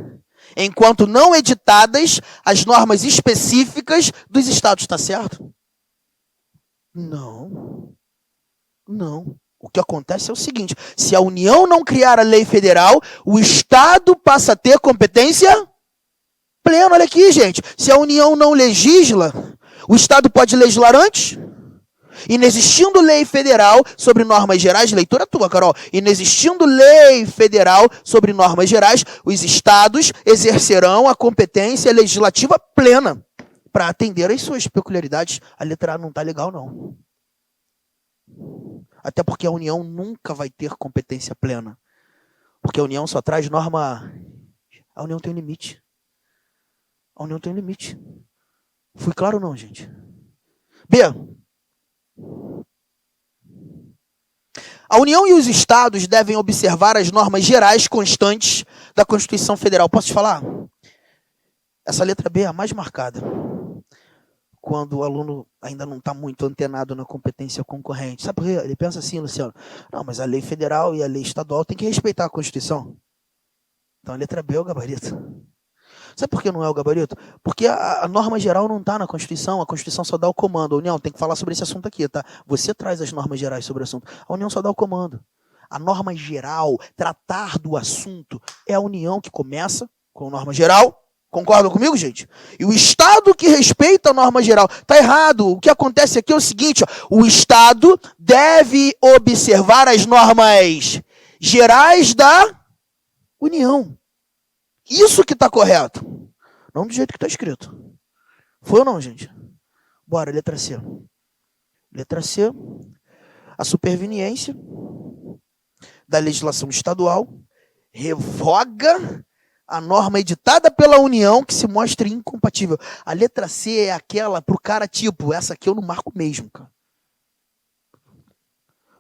enquanto não editadas as normas específicas dos estados. Está certo? Não. O que acontece é o seguinte: se a União não criar a lei federal, o Estado passa a ter competência plena. Olha aqui, gente. Se a União não legisla, o Estado pode legislar antes? Inexistindo lei federal sobre normas gerais, leitura tua, Carol. Inexistindo lei federal sobre normas gerais, os estados exercerão a competência legislativa plena para atender às suas peculiaridades. A letra A não está legal, não. Até porque a União nunca vai ter competência plena. Porque a União só traz norma... A União tem um limite. A União tem um limite. Fui claro ou não, gente? B. A União e os estados devem observar as normas gerais constantes da Constituição Federal. Posso te falar? Essa letra B é a mais marcada. Quando o aluno ainda não está muito antenado na competência concorrente. Sabe por quê? Ele pensa assim, Luciano: não, mas a lei federal e a lei estadual tem que respeitar a Constituição. Então a letra B é o gabarito. Sabe por que não é o gabarito? Porque a norma geral não está na Constituição, a Constituição só dá o comando. A União tem que falar sobre esse assunto aqui, tá? Você traz as normas gerais sobre o assunto. A União só dá o comando. A norma geral, tratar do assunto, é a União que começa com a norma geral. Concordam comigo, gente? E o Estado que respeita a norma geral. Está errado. O que acontece aqui é o seguinte: ó, o Estado deve observar as normas gerais da União. Isso que está correto. Não do jeito que está escrito. Foi ou não, gente? Bora, letra C. Letra C. A superveniência da legislação estadual revoga a norma editada pela União que se mostre incompatível. A letra C é aquela pro cara tipo, essa aqui eu não marco mesmo, cara.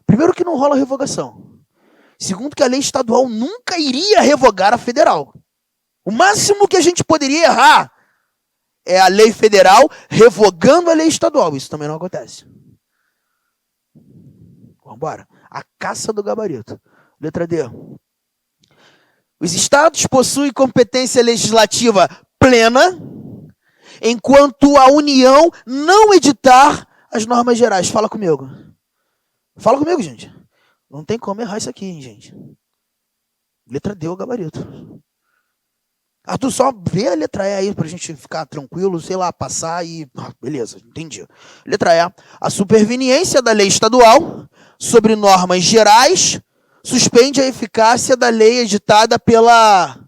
Primeiro que não rola revogação. Segundo que a lei estadual nunca iria revogar a federal. O máximo que a gente poderia errar é a lei federal revogando a lei estadual. Isso também não acontece. Vamos embora. A caça do gabarito. Letra D. Os estados possuem competência legislativa plena, enquanto a União não editar as normas gerais. Fala comigo. Fala comigo, gente. Não tem como errar isso aqui, hein, gente. Letra D, o gabarito. Arthur, só vê a letra E aí pra gente ficar tranquilo, sei lá, passar e... beleza, entendi. Letra E. A superveniência da lei estadual sobre normas gerais suspende a eficácia da lei editada pela...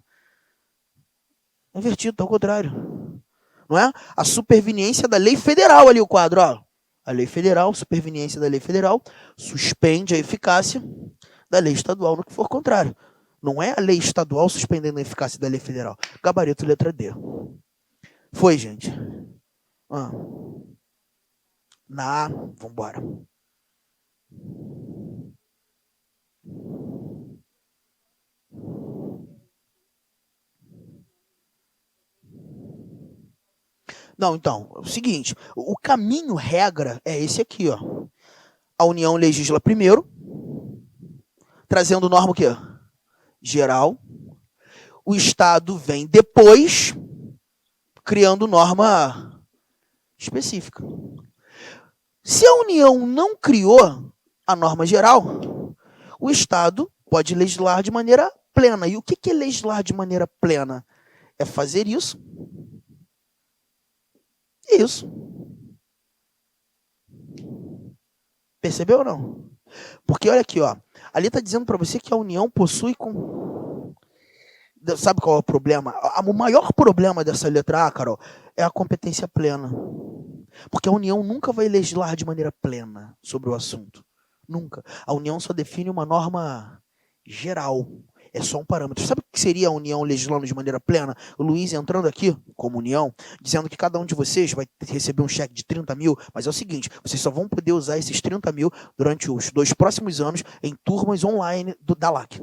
Invertido, tá ao contrário. Não é? A superveniência da lei federal ali, o quadro, ó. A lei federal, superveniência da lei federal, suspende a eficácia da lei estadual no que for contrário. Não é a lei estadual suspendendo a eficácia da lei federal. Gabarito, letra D. Foi, gente. Na A, vamos embora. Não, então, é o seguinte, o caminho regra é esse aqui, ó. A União legisla primeiro, trazendo norma o quê? Geral. O Estado vem depois, criando norma específica. Se a União não criou a norma geral, o Estado pode legislar de maneira plena. E o que é legislar de maneira plena? É fazer isso. Isso. Percebeu ou não? Porque olha aqui, ó. Ali está dizendo para você que a União possui com... Sabe qual é o problema? O maior problema dessa letra A, Carol, é a competência plena. Porque a União nunca vai legislar de maneira plena sobre o assunto. Nunca. A União só define uma norma geral. é só um parâmetro. Sabe o que seria a União legislando de maneira plena? O Luiz entrando aqui, como União, dizendo que cada um de vocês vai receber um cheque de 30 mil, mas é o seguinte, vocês só vão poder usar esses 30 mil durante os 2 próximos anos em turmas online da LAC.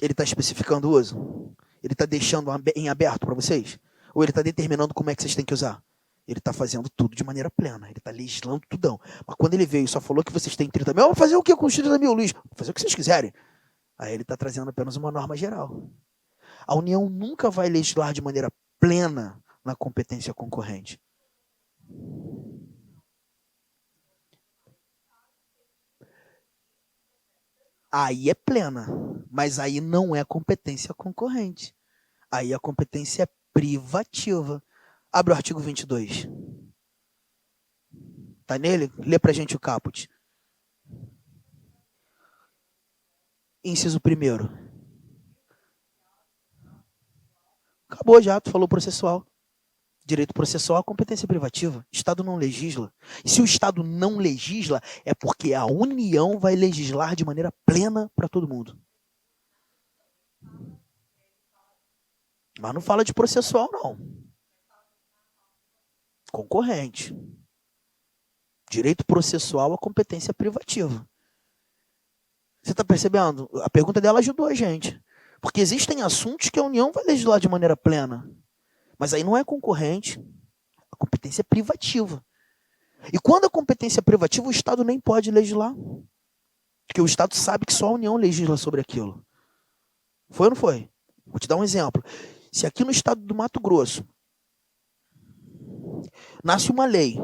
Ele está especificando o uso? Ele está deixando em aberto para vocês? Ou ele está determinando como é que vocês têm que usar? Ele está fazendo tudo de maneira plena. Ele está legislando tudão. Mas quando ele veio e só falou que vocês têm 30 mil, eu vou fazer o que com os 30 mil, Luiz? Vou fazer o que vocês quiserem. Aí ele está trazendo apenas uma norma geral. A União nunca vai legislar de maneira plena na competência concorrente. Aí é plena, mas aí não é competência concorrente. Aí a competência é privativa. Abre o artigo 22. Tá nele? Lê pra gente o caput. Inciso 1º. Acabou já, tu falou processual. Direito processual é competência privativa. Estado não legisla. E se o Estado não legisla, é porque a União vai legislar de maneira plena para todo mundo. Mas não fala de processual, não. Concorrente. Direito processual é competência privativa. Você está percebendo? A pergunta dela ajudou a gente. Porque existem assuntos que a União vai legislar de maneira plena. Mas aí não é concorrente. A competência é privativa. E quando a competência é privativa, o Estado nem pode legislar. Porque o Estado sabe que só a União legisla sobre aquilo. Foi ou não foi? Vou te dar um exemplo. Se aqui no estado do Mato Grosso nasce uma lei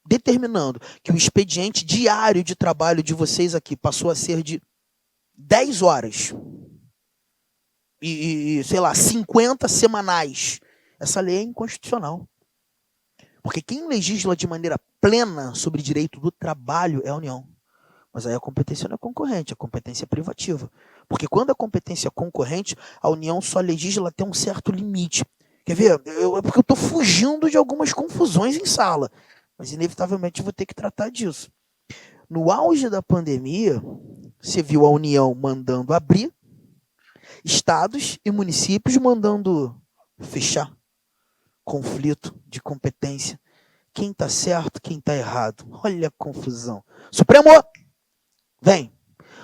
determinando que o expediente diário de trabalho de vocês aqui passou a ser de 10 horas sei lá, 50 semanais, essa lei é inconstitucional. Porque quem legisla de maneira plena sobre direito do trabalho é a União. Mas aí a competência não é concorrente, a competência é privativa. Porque quando a competência é concorrente, a União só legisla até um certo limite. Quer ver? É porque eu estou fugindo de algumas confusões em sala. Mas inevitavelmente eu vou ter que tratar disso. No auge da pandemia, você viu a União mandando abrir, estados e municípios mandando fechar. Conflito de competência. Quem está certo, quem está errado. Olha a confusão. Supremo, vem.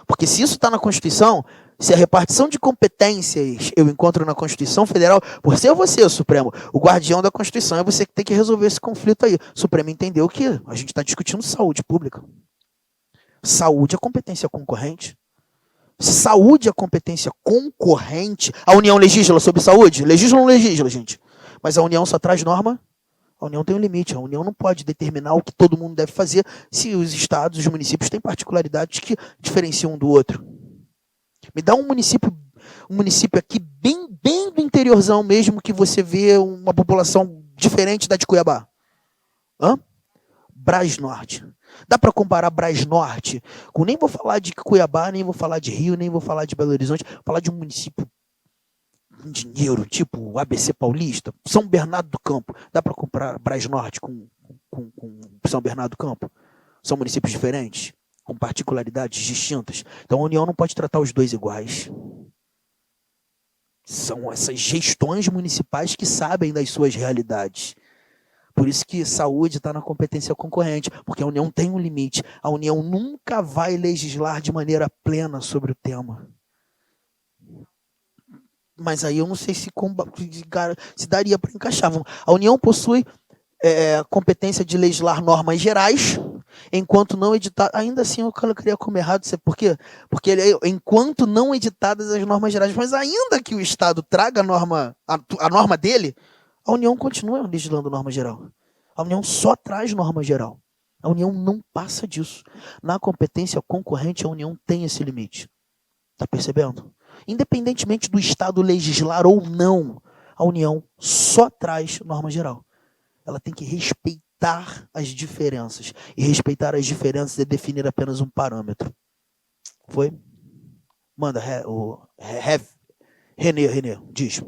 Porque se isso está na Constituição, se a repartição de competências eu encontro na Constituição Federal, por ser você, Supremo, o guardião da Constituição, é você que tem que resolver esse conflito aí. O Supremo entendeu que a gente está discutindo saúde pública. Saúde é competência concorrente. Se saúde é competência concorrente, a União legisla sobre saúde? Legisla ou não legisla, gente? Mas a União só traz norma. A União tem um limite. A União não pode determinar o que todo mundo deve fazer se os estados, os municípios têm particularidades que diferenciam um do outro. Me dá um município aqui bem do interiorzão mesmo, que você vê uma população diferente da de Cuiabá. Hã? Brasnorte. Dá para comparar Brasnorte com, nem vou falar de Cuiabá, nem vou falar de Rio, nem vou falar de Belo Horizonte, vou falar de um município com dinheiro, tipo o ABC Paulista, São Bernardo do Campo. Dá para comparar Brasnorte com São Bernardo do Campo? São municípios diferentes, com particularidades distintas. Então a União não pode tratar os dois iguais. São essas gestões municipais que sabem das suas realidades. Por isso que saúde está na competência concorrente, porque a União tem um limite. A União nunca vai legislar de maneira plena sobre o tema. Mas aí eu não sei se daria para encaixar. A União possui competência de legislar normas gerais, enquanto não editadas. Ainda assim eu colocaria como errado, sabe por quê? Porque enquanto não editadas as normas gerais, mas ainda que o Estado traga a norma dele, a União continua legislando norma geral. A União só traz norma geral. A União não passa disso. Na competência concorrente, a União tem esse limite. Está percebendo? Independentemente do Estado legislar ou não, a União só traz norma geral. Ela tem que respeitar as diferenças. E respeitar as diferenças é definir apenas um parâmetro. Foi? Manda, Renê, diz.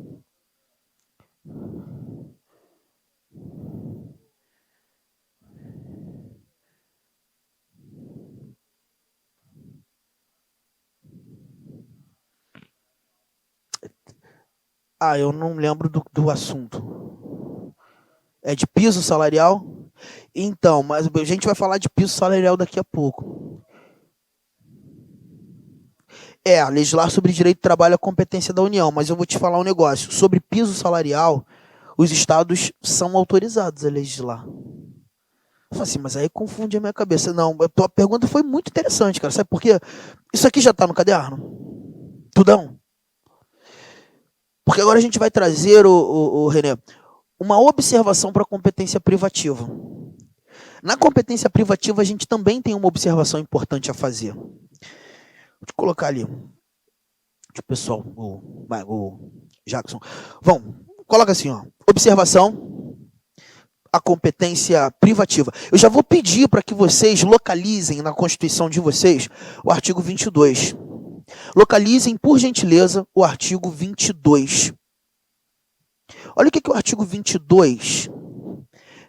Eu não lembro do assunto. É de piso salarial? Então, mas a gente vai falar de piso salarial daqui a pouco. Legislar sobre direito do trabalho é competência da União, mas eu vou te falar um negócio. Sobre piso salarial, os estados são autorizados a legislar. Eu falei assim, mas aí confunde a minha cabeça. Não, a tua pergunta foi muito interessante, cara. Sabe por quê? Isso aqui já está no caderno? Tudão. Porque agora a gente vai trazer, o René, uma observação para a competência privativa. Na competência privativa, a gente também tem uma observação importante a fazer. Vou te colocar ali. Pessoal, o Jackson. Coloca assim, ó. Observação, a competência privativa. Eu já vou pedir para que vocês localizem na Constituição de vocês o artigo 22. Localizem, por gentileza, o artigo 22. Olha o que o artigo 22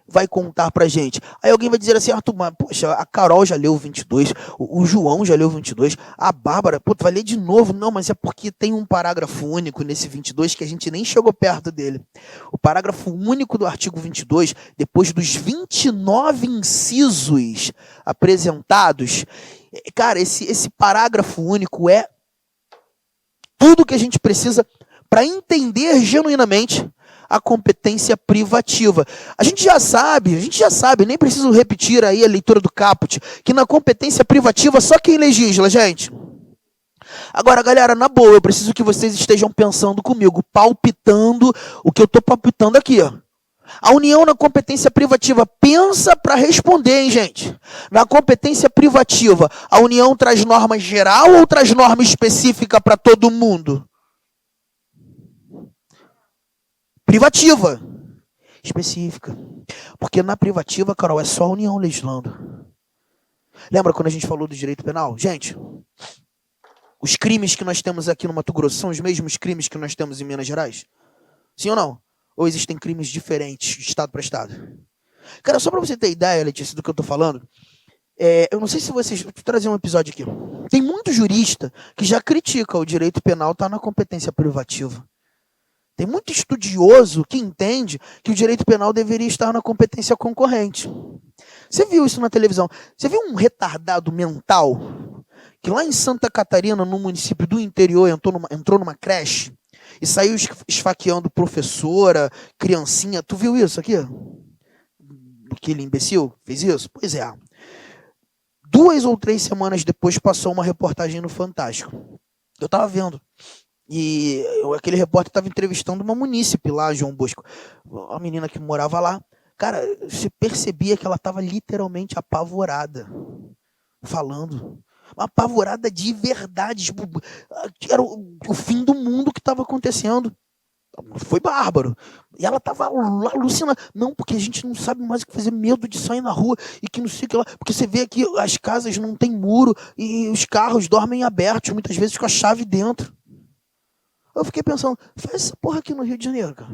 vai contar pra gente. Aí alguém vai dizer assim, Arthur, mas, poxa, a Carol já leu o 22, o João já leu o 22, a Bárbara, vai ler de novo. Não, mas é porque tem um parágrafo único nesse 22 que a gente nem chegou perto dele. O parágrafo único do artigo 22, depois dos 29 incisos apresentados, cara, esse parágrafo único é tudo que a gente precisa para entender genuinamente a competência privativa. A gente já sabe, nem preciso repetir aí a leitura do caput, que na competência privativa só quem legisla, gente. Agora, galera, na boa, eu preciso que vocês estejam pensando comigo, palpitando o que eu estou palpitando aqui, ó. A União na competência privativa, pensa para responder, hein, gente? Na competência privativa, a União traz norma geral ou traz norma específica para todo mundo? Privativa. Específica. Porque na privativa, Carol, é só a União legislando. Lembra quando a gente falou do direito penal? Gente, os crimes que nós temos aqui no Mato Grosso são os mesmos crimes que nós temos em Minas Gerais? Sim ou não? Ou existem crimes diferentes de estado para estado? Cara, só para você ter ideia, Letícia, do que eu tô falando, eu não sei se vocês... Vou trazer um episódio aqui. Tem muito jurista que já critica o direito penal estar na competência privativa. Tem muito estudioso que entende que o direito penal deveria estar na competência concorrente. Você viu isso na televisão? Você viu um retardado mental que lá em Santa Catarina, no município do interior, entrou numa creche e saiu esfaqueando professora, criancinha? Tu viu isso aqui? Aquele imbecil fez isso? Pois é. 2 ou 3 semanas depois passou uma reportagem no Fantástico. Eu tava vendo. E aquele repórter estava entrevistando uma munícipe lá, João Bosco. A menina que morava lá. Cara, você percebia que ela estava literalmente apavorada. Falando. Apavorada de verdade. Era o fim do mundo que estava acontecendo. Foi bárbaro. E ela estava alucinando. Não, porque a gente não sabe mais o que fazer, medo de sair na rua e que não sei o que lá. Porque você vê aqui, as casas não tem muro e os carros dormem abertos, muitas vezes com a chave dentro. Eu fiquei pensando, faz essa porra aqui no Rio de Janeiro, cara.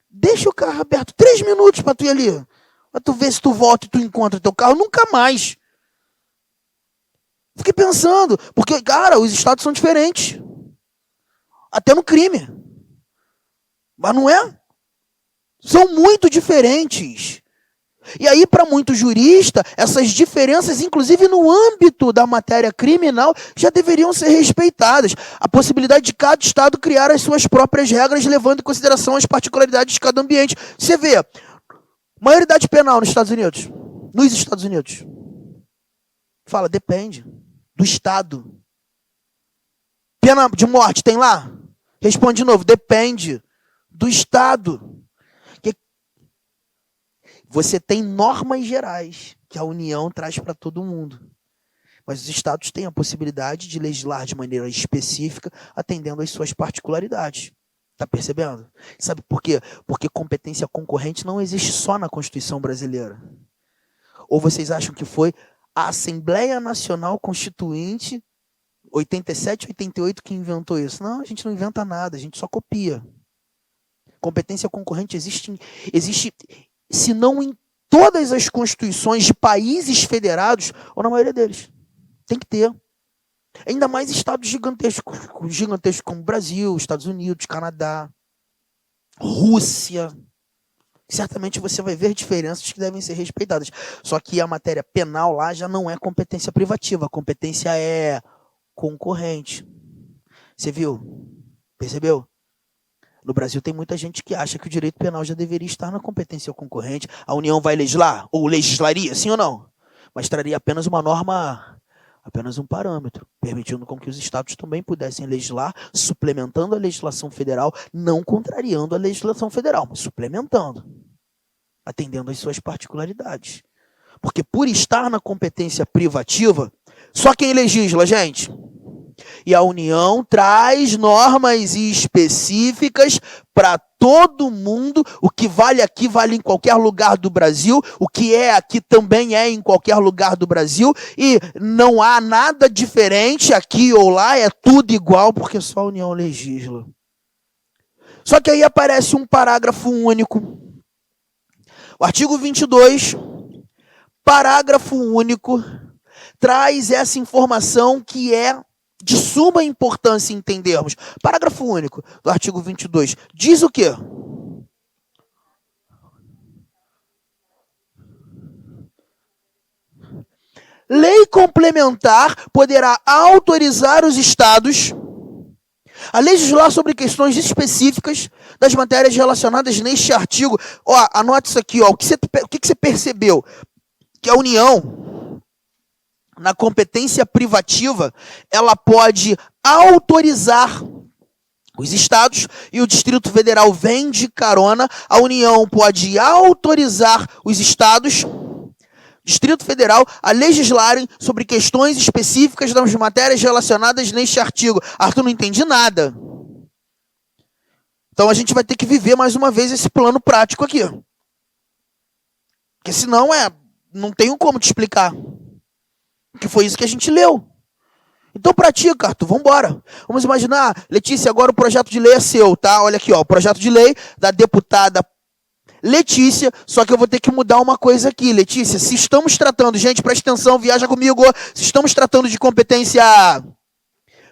Deixa o carro aberto 3 minutos pra tu ir ali. Pra tu ver se tu volta e tu encontra teu carro. Nunca mais. Fiquei pensando, porque, cara, os estados são diferentes. Até no crime. Mas não é? São muito diferentes. E aí, para muito jurista, essas diferenças, inclusive no âmbito da matéria criminal, já deveriam ser respeitadas. A possibilidade de cada estado criar as suas próprias regras, levando em consideração as particularidades de cada ambiente. Você vê, maioridade penal nos Estados Unidos. Fala, depende do estado. Pena de morte tem lá? Responde de novo, depende do estado. Você tem normas gerais que a União traz para todo mundo. Mas os estados têm a possibilidade de legislar de maneira específica, atendendo às suas particularidades. Está percebendo? Sabe por quê? Porque competência concorrente não existe só na Constituição brasileira. Ou vocês acham que foi a Assembleia Nacional Constituinte 87, 88 que inventou isso? Não, a gente não inventa nada, a gente só copia. Competência concorrente existe se não em todas as constituições de países federados, ou na maioria deles. Tem que ter. Ainda mais estados gigantescos como Brasil, Estados Unidos, Canadá, Rússia. Certamente você vai ver diferenças que devem ser respeitadas. Só que a matéria penal lá já não é competência privativa, a competência é concorrente. Você viu? Percebeu? No Brasil tem muita gente que acha que o direito penal já deveria estar na competência concorrente. A União vai legislar? Ou legislaria, sim ou não? Mas traria apenas uma norma, apenas um parâmetro, permitindo com que os estados também pudessem legislar, suplementando a legislação federal, não contrariando a legislação federal, mas suplementando, atendendo às suas particularidades. Porque por estar na competência privativa, só quem legisla, gente. E a União traz normas específicas para todo mundo. O que vale aqui vale em qualquer lugar do Brasil. O que é aqui também é em qualquer lugar do Brasil. E não há nada diferente aqui ou lá. É tudo igual porque só a União legisla. Só que aí aparece um parágrafo único. O artigo 22, parágrafo único, traz essa informação que é de suma importância entendermos. Parágrafo único do artigo 22 diz o quê? Lei complementar poderá autorizar os estados a legislar sobre questões específicas das matérias relacionadas neste artigo. Ó, anote isso aqui, ó. O que você percebeu? Que a União, na competência privativa, ela pode autorizar os estados, e o Distrito Federal vem de carona. A União pode autorizar os estados, Distrito Federal, a legislarem sobre questões específicas das matérias relacionadas neste artigo. Arthur, não entendi nada. Então a gente vai ter que viver mais uma vez esse plano prático aqui. Porque senão não tenho como te explicar. Que foi isso que a gente leu. Então pratica, Arthur, vamos embora. Vamos imaginar, Letícia, agora o projeto de lei é seu, tá? Olha aqui, ó, o projeto de lei da deputada Letícia, só que eu vou ter que mudar uma coisa aqui, Letícia. Se estamos tratando, gente, presta atenção, viaja comigo. Se estamos tratando de competência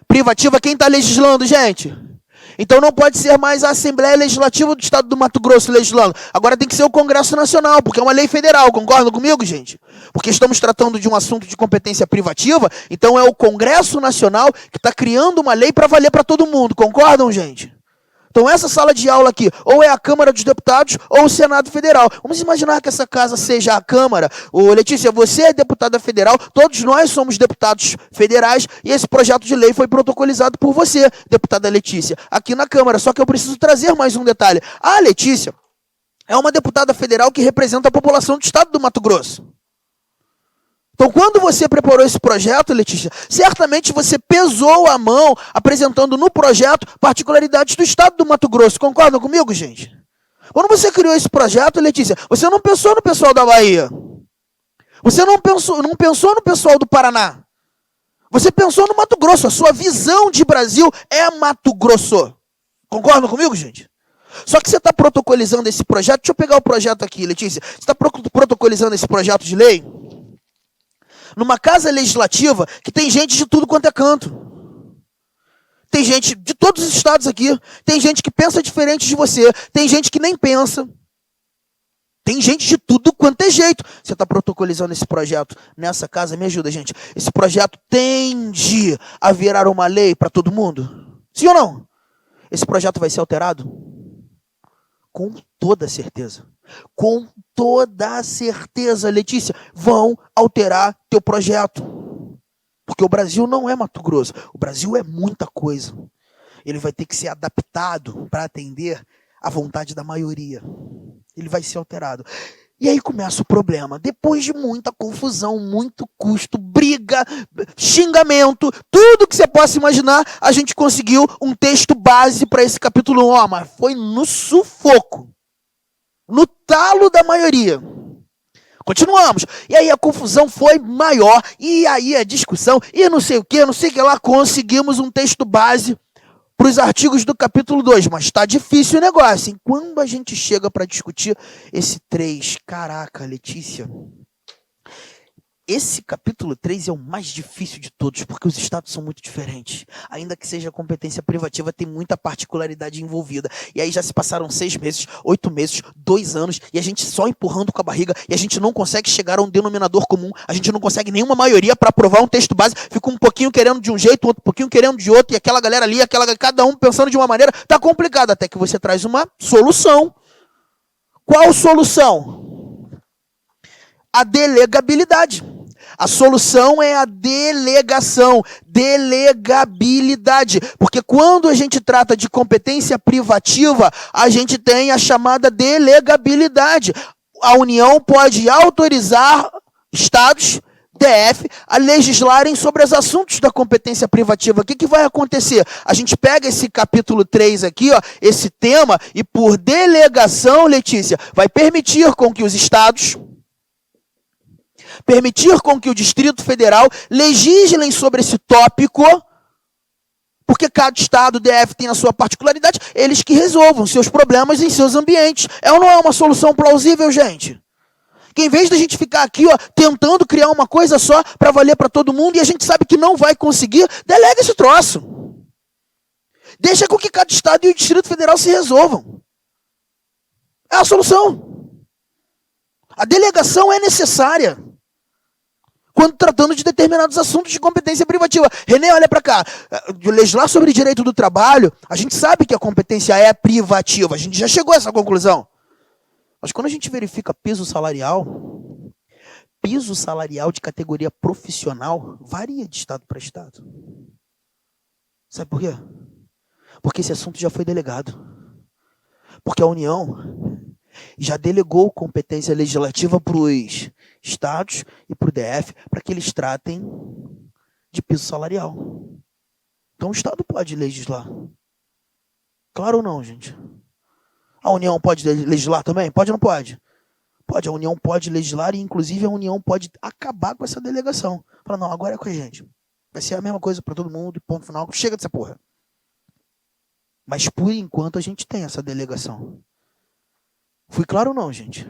privativa, quem está legislando, gente? Então não pode ser mais a Assembleia Legislativa do Estado do Mato Grosso legislando. Agora tem que ser o Congresso Nacional, porque é uma lei federal. Concordam comigo, gente? Porque estamos tratando de um assunto de competência privativa, então é o Congresso Nacional que está criando uma lei para valer para todo mundo. Concordam, gente? Então essa sala de aula aqui, ou é a Câmara dos Deputados, ou o Senado Federal. Vamos imaginar que essa casa seja a Câmara. Ô, Letícia, você é deputada federal, todos nós somos deputados federais, e esse projeto de lei foi protocolizado por você, deputada Letícia, aqui na Câmara. Só que eu preciso trazer mais um detalhe. A Letícia é uma deputada federal que representa a população do estado do Mato Grosso. Então, quando você preparou esse projeto, Letícia, certamente você pesou a mão apresentando no projeto particularidades do estado do Mato Grosso. Concordam comigo, gente? Quando você criou esse projeto, Letícia, você não pensou no pessoal da Bahia. Você não pensou no pessoal do Paraná. Você pensou no Mato Grosso. A sua visão de Brasil é Mato Grosso. Concordam comigo, gente? Só que você está protocolizando esse projeto. Deixa eu pegar o projeto aqui, Letícia. Você está protocolizando esse projeto de lei numa casa legislativa que tem gente de tudo quanto é canto. Tem gente de todos os estados aqui. Tem gente que pensa diferente de você. Tem gente que nem pensa. Tem gente de tudo quanto é jeito. Você está protocolizando esse projeto nessa casa? Me ajuda, gente. Esse projeto tende a virar uma lei para todo mundo? Sim ou não? Esse projeto vai ser alterado? Com toda certeza. Com toda certeza, Letícia, vão alterar teu projeto. Porque o Brasil não é Mato Grosso. O Brasil é muita coisa. Ele vai ter que ser adaptado para atender à vontade da maioria. Ele vai ser alterado. E aí começa o problema. Depois de muita confusão, muito custo, briga, xingamento, tudo que você possa imaginar, a gente conseguiu um texto base para esse capítulo 1. Mas foi no sufoco. No talo da maioria. Continuamos. E aí a confusão foi maior. E aí a discussão. E não sei o que lá. Conseguimos um texto base para os artigos do capítulo 2. Mas está difícil o negócio, hein? Quando a gente chega para discutir esse 3. Caraca, Letícia. Esse capítulo 3 é o mais difícil de todos, porque os estados são muito diferentes. Ainda que seja competência privativa, tem muita particularidade envolvida. E aí já se passaram 6 meses, 8 meses, 2 anos, e a gente só empurrando com a barriga, e a gente não consegue chegar a um denominador comum, a gente não consegue nenhuma maioria para aprovar um texto base, fica um pouquinho querendo de um jeito, outro pouquinho querendo de outro, e aquela galera ali, cada um pensando de uma maneira, tá complicado, até que você traz uma solução. Qual solução? A delegabilidade. A solução é a delegação, delegabilidade. Porque quando a gente trata de competência privativa, a gente tem a chamada delegabilidade. A União pode autorizar estados, DF, a legislarem sobre os assuntos da competência privativa. O que vai acontecer? A gente pega esse capítulo 3 aqui, ó, esse tema, e por delegação, Letícia, vai permitir com que os estados, permitir com que o Distrito Federal legislem sobre esse tópico, porque cada estado, DF, tem a sua particularidade, eles que resolvam seus problemas em seus ambientes. É ou não é uma solução plausível, gente? Que em vez da gente ficar aqui, ó, tentando criar uma coisa só para valer para todo mundo, e a gente sabe que não vai conseguir, delega esse troço. Deixa com que cada estado e o Distrito Federal se resolvam. É a solução. A delegação é necessária quando tratando de determinados assuntos de competência privativa. Renê, olha para cá. Legislar sobre direito do trabalho, a gente sabe que a competência é privativa. A gente já chegou a essa conclusão. Mas quando a gente verifica piso salarial de categoria profissional varia de estado para estado. Sabe por quê? Porque esse assunto já foi delegado. Porque a União já delegou competência legislativa para os estados e para o DF para que eles tratem de piso salarial. Então o estado pode legislar. Claro ou não, gente? A União pode legislar também? Pode ou não pode? Pode, a União pode legislar e, inclusive, a União pode acabar com essa delegação. Falar, não, agora é com a gente. Vai ser a mesma coisa para todo mundo e ponto final. Chega dessa porra. Mas, por enquanto, a gente tem essa delegação. Fui claro ou não, gente?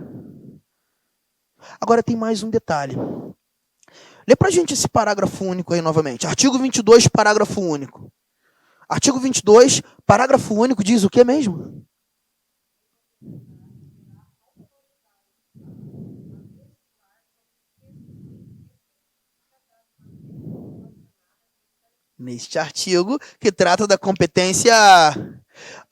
Agora tem mais um detalhe. Lê pra gente esse parágrafo único aí novamente. Artigo 22, parágrafo único. Artigo 22, parágrafo único diz o que mesmo? Neste artigo que trata da competência.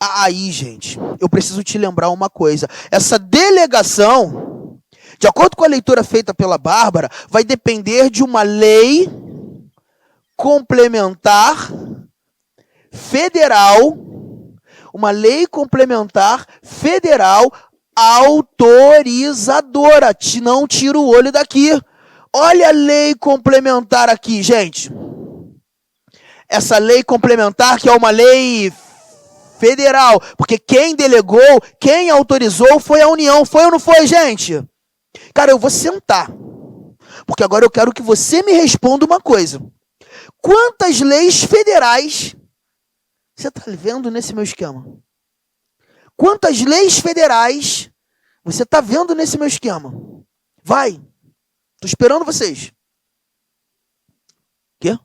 Aí, gente, eu preciso te lembrar uma coisa. Essa delegação, de acordo com a leitura feita pela Bárbara, vai depender de uma lei complementar federal, autorizadora. Não tira o olho daqui. Olha a lei complementar aqui, gente. Essa lei complementar, que é uma lei federal, porque quem delegou, quem autorizou foi a União. Foi ou não foi, gente? Cara, eu vou sentar, porque agora eu quero que você me responda uma coisa. Quantas leis federais você está vendo nesse meu esquema? Quantas leis federais você está vendo nesse meu esquema? Vai. Estou esperando vocês. Quê?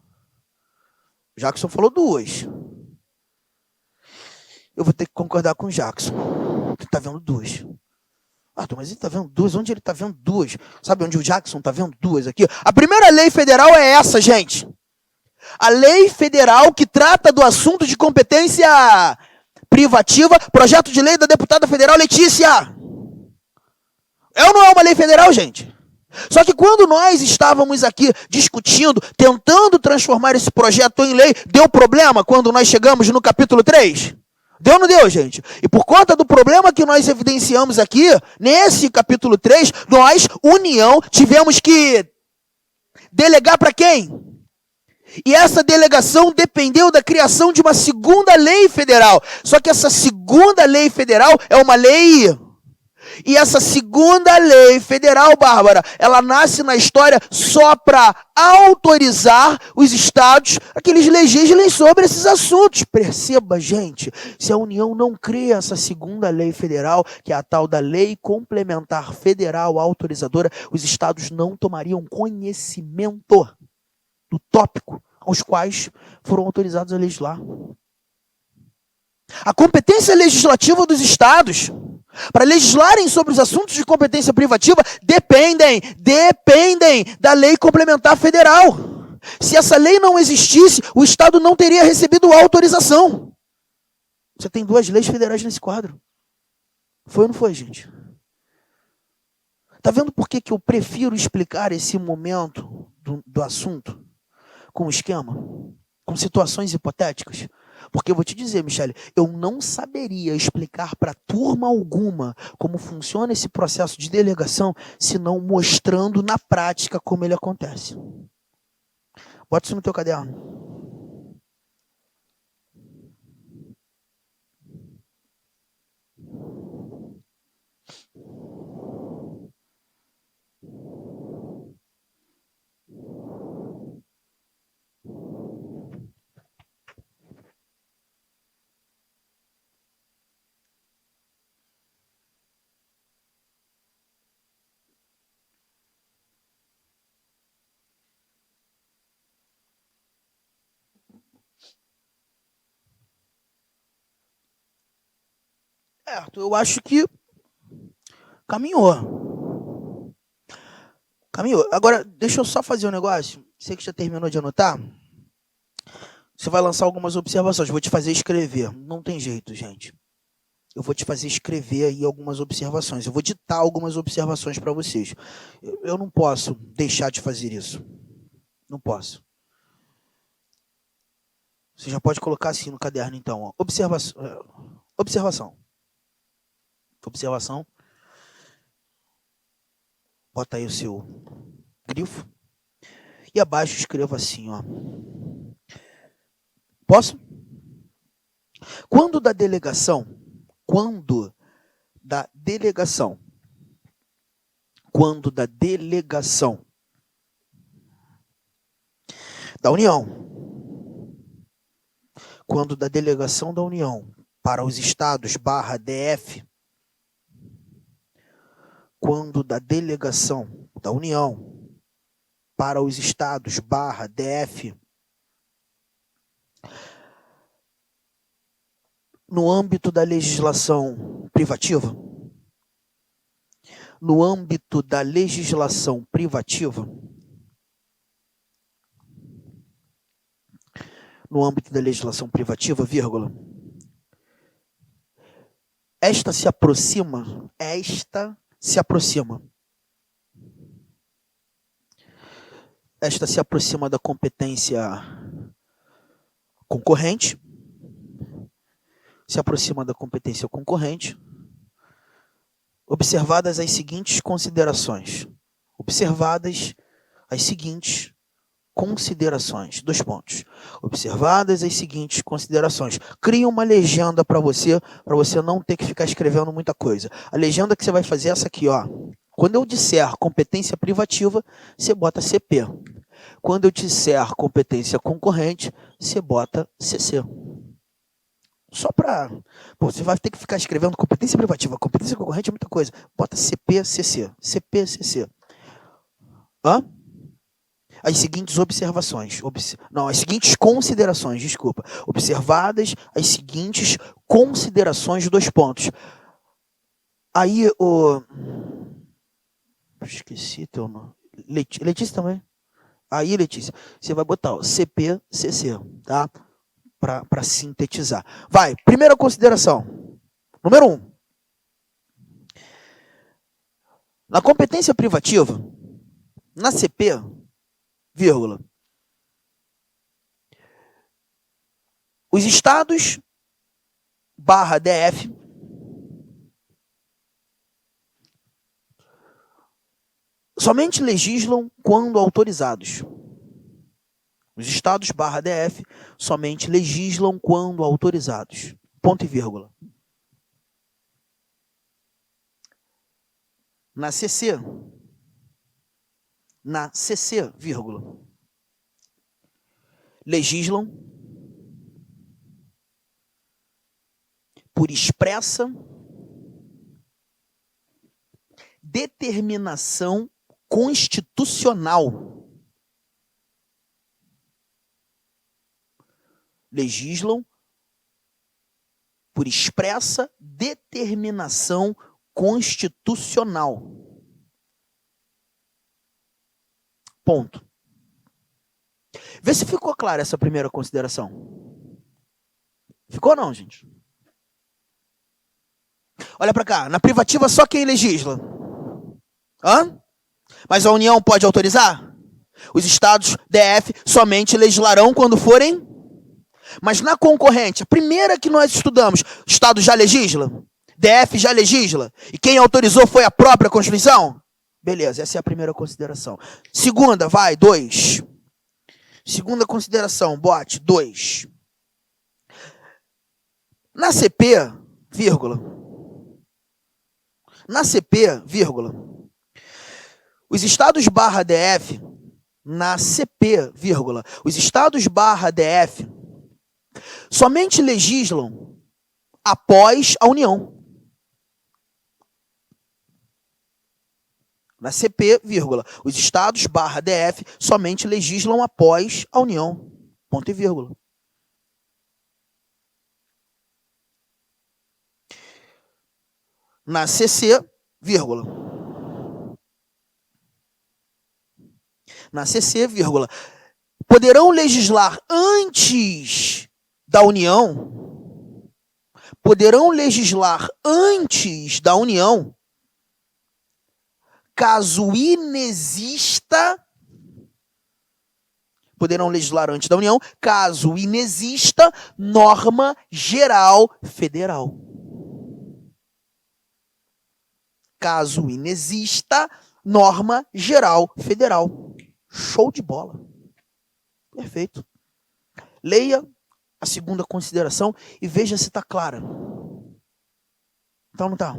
Jackson falou 2. Eu vou ter que concordar com o Jackson. Ele está vendo 2. Mas ele está vendo 2? Onde ele está vendo 2? Sabe onde o Jackson está vendo 2 aqui? A primeira lei federal é essa, gente. A lei federal que trata do assunto de competência privativa, projeto de lei da deputada federal Letícia. É ou não é uma lei federal, gente? Só que quando nós estávamos aqui discutindo, tentando transformar esse projeto em lei, deu problema quando nós chegamos no capítulo 3? Deu ou não deu, gente? E por conta do problema que nós evidenciamos aqui, nesse capítulo 3, nós, União, tivemos que delegar para quem? E essa delegação dependeu da criação de uma segunda lei federal. Só que essa segunda lei federal é uma lei E essa segunda lei federal, Bárbara, ela nasce na história só para autorizar os estados a que eles legislem sobre esses assuntos. Perceba, gente, se a União não cria essa segunda lei federal, que é a tal da Lei Complementar Federal Autorizadora, os estados não tomariam conhecimento do tópico aos quais foram autorizados a legislar. A competência legislativa dos estados para legislarem sobre os assuntos de competência privativa dependem da lei complementar federal. Se essa lei não existisse, o estado não teria recebido autorização. Você tem duas leis federais nesse quadro. Foi ou não foi, gente? Está vendo por que eu prefiro explicar esse momento do assunto com esquema, com situações hipotéticas? Porque eu vou te dizer, Michele, eu não saberia explicar para turma alguma como funciona esse processo de delegação, se não mostrando na prática como ele acontece. Bota isso no teu caderno. Eu acho que caminhou. Agora, deixa eu só fazer um negócio. Você que já terminou de anotar, você vai lançar algumas observações. Vou te fazer escrever. Não tem jeito, gente. Eu vou te fazer escrever aí algumas observações. Eu vou ditar algumas observações para vocês. Eu não posso deixar de fazer isso. Não posso. Você já pode colocar assim no caderno, então. Ó. Observação. Bota aí o seu grifo. E abaixo escreva assim, ó. Posso? Quando da delegação da União, quando da delegação da União para os estados /DF, quando da delegação da União para os estados /DF, no âmbito da legislação privativa, vírgula, esta se aproxima da competência concorrente, observadas as seguintes considerações. Dois pontos. Observadas as seguintes considerações. Cria uma legenda para você não ter que ficar escrevendo muita coisa. A legenda que você vai fazer é essa aqui, ó. Quando eu disser competência privativa, você bota CP. Quando eu disser competência concorrente, você bota CC. Só para... você vai ter que ficar escrevendo competência privativa, competência concorrente é muita coisa. Bota CP, CC. CP, CC. Hã? As seguintes as seguintes considerações, desculpa. Observadas as seguintes considerações, dois pontos. Aí, esqueci teu nome. Letícia também? Aí, Letícia, você vai botar o CP, CC, tá? Para sintetizar. Vai, primeira consideração. Número 1. Na competência privativa, na CP, vírgula, os estados /DF somente legislam quando autorizados. Os estados /DF somente legislam quando autorizados. Ponto e vírgula. na CC, vírgula, legislam por expressa determinação constitucional. Legislam por expressa determinação constitucional. Ponto. Vê se ficou clara essa primeira consideração. Ficou ou não, gente? Olha para cá. Na privativa, só quem legisla. Hã? Mas a União pode autorizar? Os estados DF somente legislarão quando forem. Mas na concorrente, a primeira que nós estudamos, o estado já legisla? DF já legisla? E quem autorizou foi a própria Constituição? Beleza, essa é a primeira consideração. Segunda, vai, 2. Segunda consideração, bote, 2. Na CP, vírgula. Na CP, vírgula. Os estados barra DF, na CP, vírgula. Os estados barra DF somente legislam após a União. Na CP, vírgula, os estados barra DF somente legislam após a União. Ponto e vírgula. Na CC, vírgula. Na CC, vírgula. Poderão legislar antes da União. Poderão legislar antes da União. Caso inexista, poderão legislar antes da União, caso inexista norma geral federal. Caso inexista norma geral federal. Show de bola. Perfeito. Leia a segunda consideração e veja se está clara. Então não está.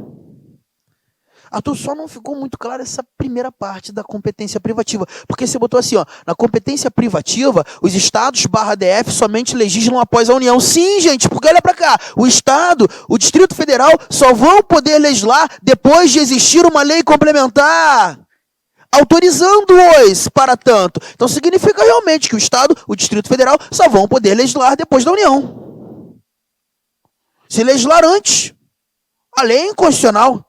Arthur, só não ficou muito clara essa primeira parte da competência privativa. Porque você botou assim, ó, na competência privativa, os estados barra DF somente legislam após a União. Sim, gente, porque olha pra cá, o Estado, o Distrito Federal só vão poder legislar depois de existir uma lei complementar, autorizando-os para tanto. Então significa realmente que o Estado, o Distrito Federal, só vão poder legislar depois da União. Se legislar antes, a lei é inconstitucional.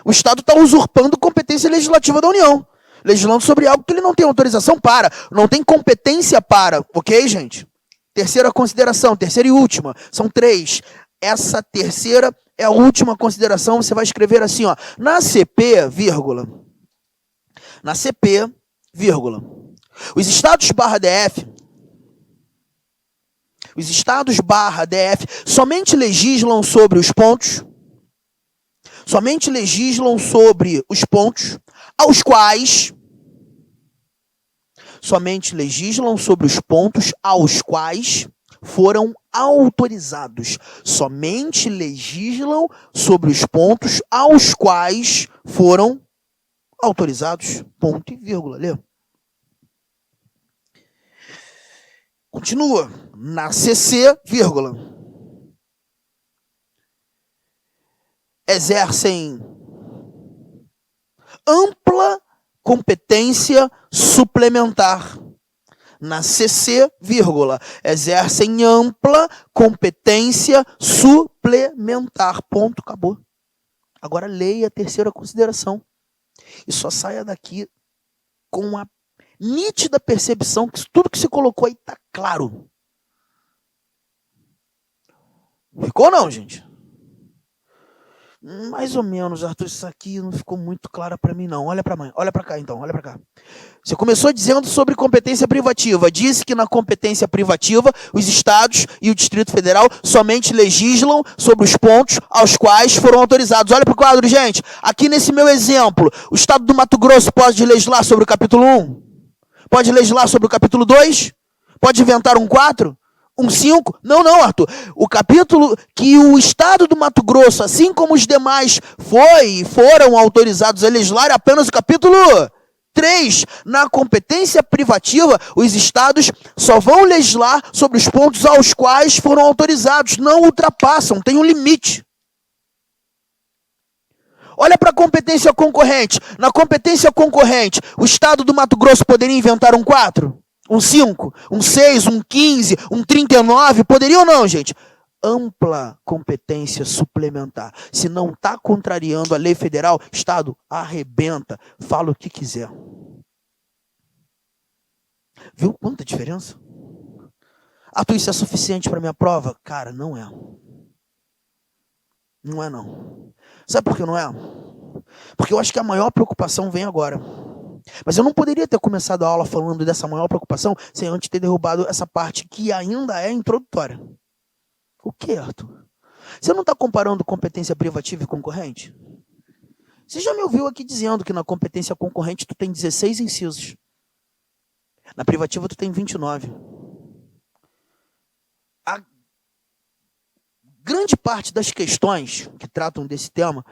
O Estado está usurpando competência legislativa da União, legislando sobre algo que ele não tem autorização para, não tem competência para, ok, gente? Terceira consideração, terceira e última, são 3. Essa terceira é a última consideração, você vai escrever assim, ó, na CP, vírgula, na CP, vírgula, os estados barra DF somente legislam sobre os pontos aos quais foram autorizados. Somente legislam sobre os pontos aos quais foram autorizados. Ponto e vírgula. Lê. Continua. Na CC, vírgula. Exercem ampla competência suplementar. Na CC, vírgula, exercem ampla competência suplementar. Ponto, acabou. Agora leia a terceira consideração. E só saia daqui com a nítida percepção que tudo que se colocou aí está claro. Ficou ou não, gente? Mais ou menos, Arthur, isso aqui não ficou muito claro para mim, não. Olha para cá, então, olha para cá. Você começou dizendo sobre competência privativa. Disse que na competência privativa, os estados e o Distrito Federal somente legislam sobre os pontos aos quais foram autorizados. Olha para o quadro, gente. Aqui nesse meu exemplo, o estado do Mato Grosso pode legislar sobre o capítulo 1? Pode legislar sobre o capítulo 2? Pode inventar um 4? 1,5? Não, não, Arthur. O capítulo que o Estado do Mato Grosso, assim como os demais, foram autorizados a legislar, é apenas o capítulo 3. Na competência privativa, os estados só vão legislar sobre os pontos aos quais foram autorizados, não ultrapassam, tem um limite. Olha para a competência concorrente. Na competência concorrente, o Estado do Mato Grosso poderia inventar um 4? Um 5? Um 6? Um 15? Um 39? Poderia ou não, gente? Ampla competência suplementar. Se não está contrariando a lei federal, Estado, arrebenta. Fala o que quiser. Viu quanta diferença? Arthur, isso é suficiente para minha prova? Cara, não é. Não é, não. Sabe por que não é? Porque eu acho que a maior preocupação vem agora. Mas eu não poderia ter começado a aula falando dessa maior preocupação sem antes ter derrubado essa parte que ainda é introdutória. O que, Arthur? Você não está comparando competência privativa e concorrente? Você já me ouviu aqui dizendo que na competência concorrente tu tem 16 incisos. Na privativa tu tem 29. A grande parte das questões que tratam desse tema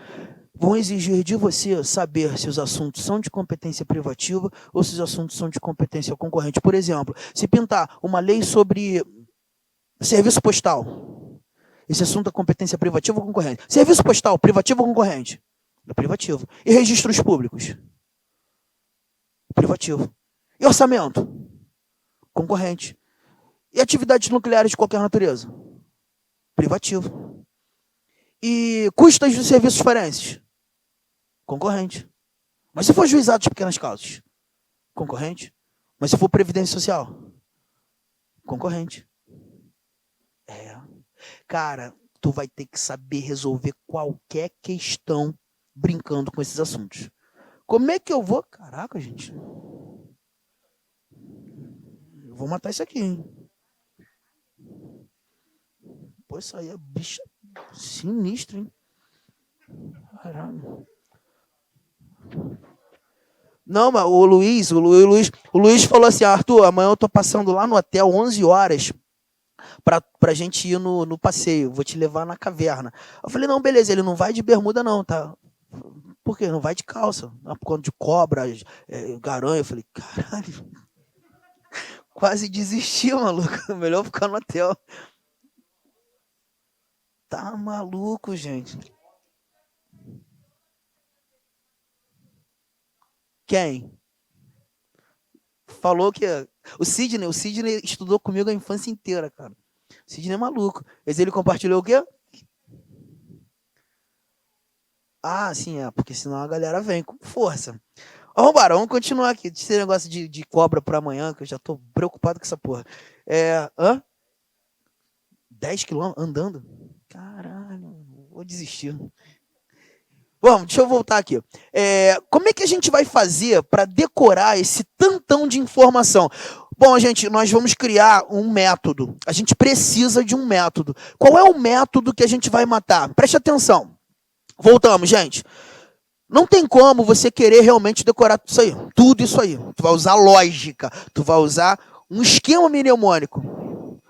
vão exigir de você saber se os assuntos são de competência privativa ou se os assuntos são de competência concorrente. Por exemplo, se pintar uma lei sobre serviço postal, esse assunto é competência privativa ou concorrente? Serviço postal, privativo ou concorrente? É privativo. E registros públicos? Privativo. E orçamento? Concorrente. E atividades nucleares de qualquer natureza? Privativo. E custas de serviços forenses? Concorrente. Mas se for juizado de pequenas causas? Concorrente. Mas se for previdência social? Concorrente. Cara, tu vai ter que saber resolver qualquer questão brincando com esses assuntos. Como é que eu vou? Caraca, gente. Eu vou matar isso aqui, hein? Pô, isso aí é bicha sinistra, hein? Caralho. Não, mas o Luiz falou assim, Arthur, amanhã eu tô passando lá no hotel 11 horas pra gente ir no passeio, vou te levar na caverna. Eu falei, não, beleza, ele não vai de bermuda não, tá? Por quê? Não vai de calça. Por conta de cobra, garanha. Eu falei, caralho. Quase desisti, maluco. Melhor ficar no hotel. Tá maluco, gente. Quem? Falou que... O Sidney estudou comigo a infância inteira, cara. O Sidney é maluco. Mas ele compartilhou o quê? Ah, sim, porque senão a galera vem com força. Vambora, vamos continuar aqui. Esse negócio de cobra pra amanhã, que eu já tô preocupado com essa porra. 10 quilômetros andando? Caralho, vou desistir. Vamos, deixa eu voltar aqui. Como é que a gente vai fazer para decorar esse tantão de informação? Bom, gente, nós vamos criar um método. A gente precisa de um método. Qual é o método que a gente vai matar? Preste atenção. Voltamos, gente. Não tem como você querer realmente decorar isso aí. Tudo isso aí. Tu vai usar lógica. Tu vai usar um esquema mnemônico.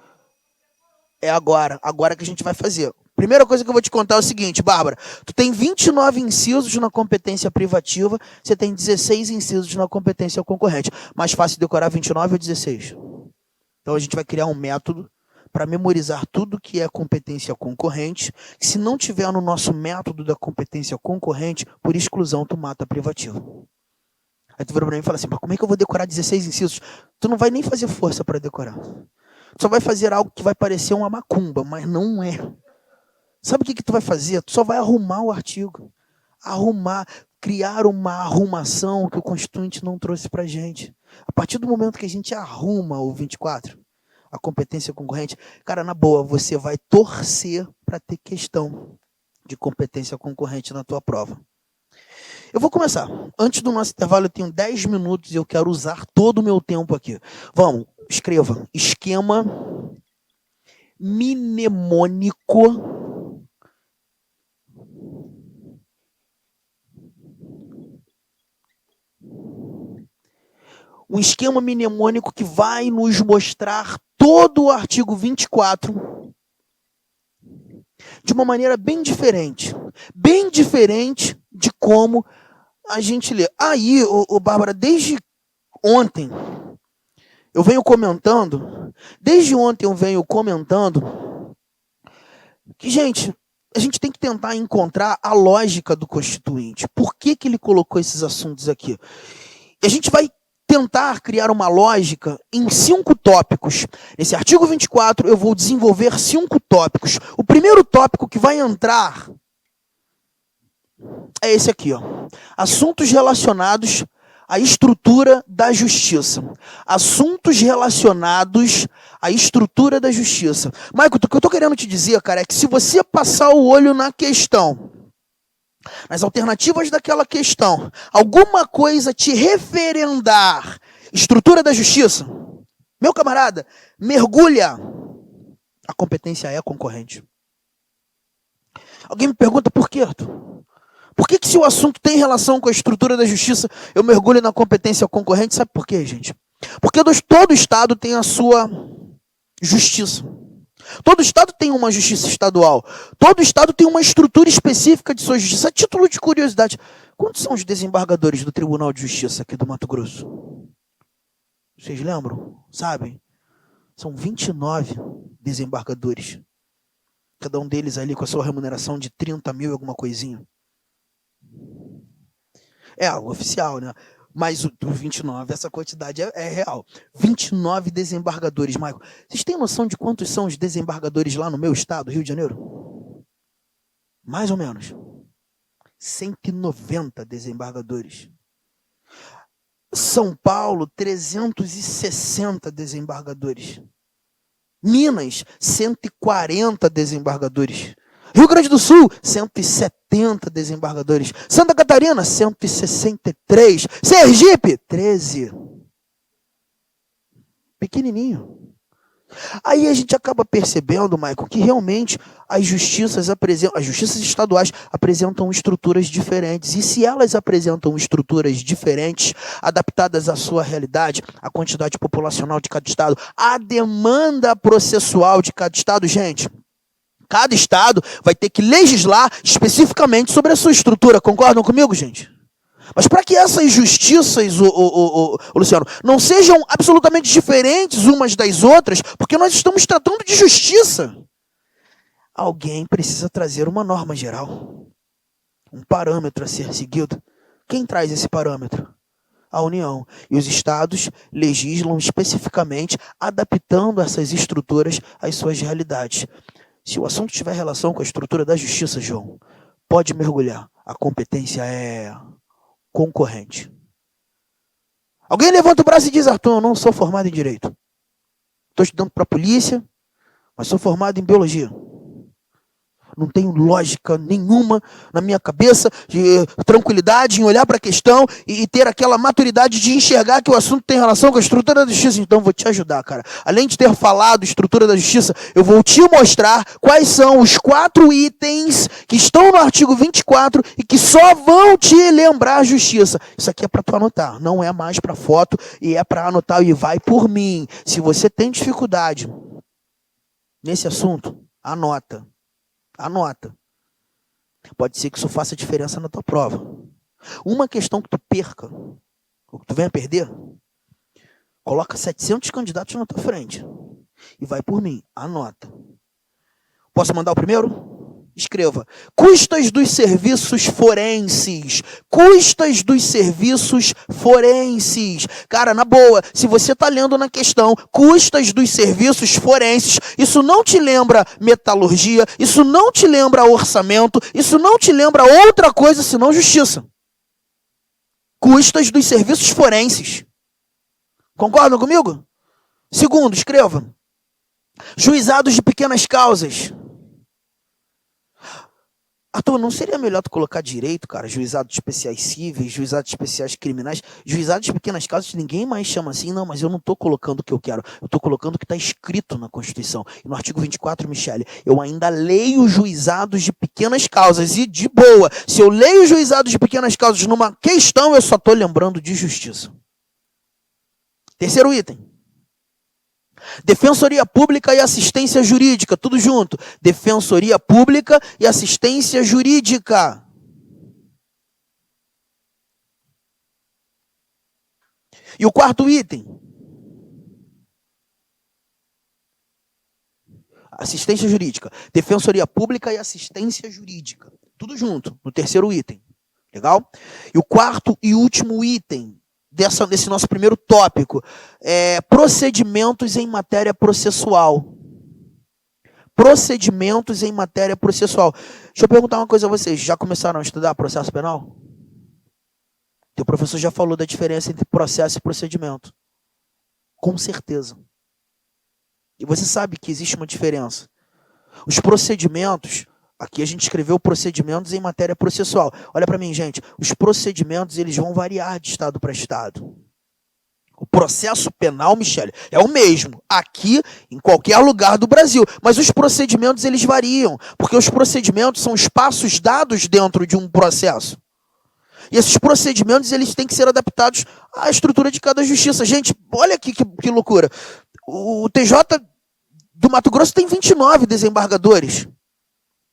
É agora que a gente vai fazer. Primeira coisa que eu vou te contar é o seguinte, Bárbara. Tu tem 29 incisos na competência privativa, você tem 16 incisos na competência concorrente. Mais fácil decorar 29 ou 16? Então a gente vai criar um método para memorizar tudo que é competência concorrente. Se não tiver no nosso método da competência concorrente, por exclusão, tu mata a privativa. Aí tu vira para mim e fala assim, mas como é que eu vou decorar 16 incisos? Tu não vai nem fazer força para decorar. Tu só vai fazer algo que vai parecer uma macumba, mas não é. Sabe o que tu vai fazer? Tu só vai arrumar o artigo. Criar uma arrumação que o Constituinte não trouxe pra gente. A partir do momento que a gente arruma o 24, a competência concorrente, cara, na boa, você vai torcer para ter questão de competência concorrente na tua prova. Eu vou começar. Antes do nosso intervalo, eu tenho 10 minutos e eu quero usar todo o meu tempo aqui. Vamos, escreva. Esquema mnemônico um esquema mnemônico que vai nos mostrar todo o artigo 24 de uma maneira bem diferente de como a gente lê. Aí, Bárbara, desde ontem eu venho comentando que, gente, a gente tem que tentar encontrar a lógica do Constituinte. Por que ele colocou esses assuntos aqui? E a gente vai tentar criar uma lógica em 5 tópicos. Nesse artigo 24, eu vou desenvolver 5 tópicos. O primeiro tópico que vai entrar é esse aqui, ó. Assuntos relacionados à estrutura da justiça. Assuntos relacionados à estrutura da justiça. Michael, o que eu tô querendo te dizer, cara, é que se você passar o olho na questão, nas alternativas daquela questão, alguma coisa te referendar estrutura da justiça, meu camarada, mergulha. A competência é concorrente. Alguém me pergunta por quê, Arthur? Por que se o assunto tem relação com a estrutura da justiça, eu mergulho na competência concorrente? Sabe por quê, gente? Porque todo Estado tem a sua justiça. Todo Estado tem uma justiça estadual. Todo Estado tem uma estrutura específica de sua justiça. A título de curiosidade, quantos são os desembargadores do Tribunal de Justiça aqui do Mato Grosso? Vocês lembram? Sabem? São 29 desembargadores. Cada um deles ali com a sua remuneração de 30 mil e alguma coisinha. É o oficial, né? Mas o 29, essa quantidade é real. 29 desembargadores, Michael. Vocês têm noção de quantos são os desembargadores lá no meu estado, Rio de Janeiro? Mais ou menos. 190 desembargadores. São Paulo, 360 desembargadores. Minas, 140 desembargadores. Rio Grande do Sul, 170 desembargadores. Santa Catarina, 163. Sergipe, 13. Pequenininho. Aí a gente acaba percebendo, Michael, que realmente as justiças estaduais apresentam estruturas diferentes. E se elas apresentam estruturas diferentes, adaptadas à sua realidade, à quantidade populacional de cada estado, à demanda processual de cada estado, gente, cada estado vai ter que legislar especificamente sobre a sua estrutura. Concordam comigo, gente? Mas para que essas justiças, Luciano, não sejam absolutamente diferentes umas das outras, porque nós estamos tratando de justiça, alguém precisa trazer uma norma geral, um parâmetro a ser seguido. Quem traz esse parâmetro? A União. E os estados legislam especificamente, adaptando essas estruturas às suas realidades. Se o assunto tiver relação com a estrutura da justiça, João, pode mergulhar. A competência é concorrente. Alguém levanta o braço e diz: Arthur, eu não sou formado em Direito. Estou estudando para a polícia, mas sou formado em Biologia. Não tenho lógica nenhuma na minha cabeça, de tranquilidade em olhar para a questão e ter aquela maturidade de enxergar que o assunto tem relação com a estrutura da justiça. Então, vou te ajudar, cara. Além de ter falado estrutura da justiça, eu vou te mostrar quais são os 4 itens que estão no artigo 24 e que só vão te lembrar a justiça. Isso aqui é para tu anotar, não é mais para foto e é para anotar e vai por mim. Se você tem dificuldade nesse assunto, anota. Anota. Pode ser que isso faça diferença na tua prova. Uma questão que tu perca, ou que tu venha perder, coloca 700 candidatos na tua frente. E vai por mim. Anota. Posso mandar o primeiro? Escreva. Custas dos serviços forenses. Custas dos serviços forenses. Cara, na boa, se você está lendo na questão custas dos serviços forenses, isso não te lembra metalurgia, isso não te lembra orçamento, isso não te lembra outra coisa senão justiça. Custas dos serviços forenses. Concordam comigo? Segundo, escreva. Juizados de pequenas causas. Arthur, não seria melhor tu colocar direito, cara? Juizados especiais cíveis, juizados especiais criminais, juizados de pequenas causas, ninguém mais chama assim. Não, mas eu não estou colocando o que eu quero. Eu estou colocando o que está escrito na Constituição. E no artigo 24, Michele, eu ainda leio juizados de pequenas causas. E de boa, se eu leio juizados de pequenas causas numa questão, eu só estou lembrando de justiça. Terceiro item. Defensoria Pública e Assistência Jurídica, tudo junto. Defensoria Pública e Assistência Jurídica. E o quarto item? Assistência Jurídica. Defensoria Pública e Assistência Jurídica. Tudo junto, no terceiro item. Legal? E o quarto e último item desse nosso primeiro tópico é procedimentos em matéria processual. Procedimentos em matéria processual. Deixa eu perguntar uma coisa a vocês. Já começaram a estudar processo penal? Teu professor já falou da diferença entre processo e procedimento. Com certeza. E você sabe que existe uma diferença. Os procedimentos, aqui a gente escreveu procedimentos em matéria processual. Olha para mim, gente. Os procedimentos, eles vão variar de estado para estado. O processo penal, Michele, é o mesmo aqui em qualquer lugar do Brasil. Mas os procedimentos, eles variam. Porque os procedimentos são os passos dados dentro de um processo. E esses procedimentos, eles têm que ser adaptados à estrutura de cada justiça. Gente, olha aqui que loucura. O TJ do Mato Grosso tem 29 desembargadores.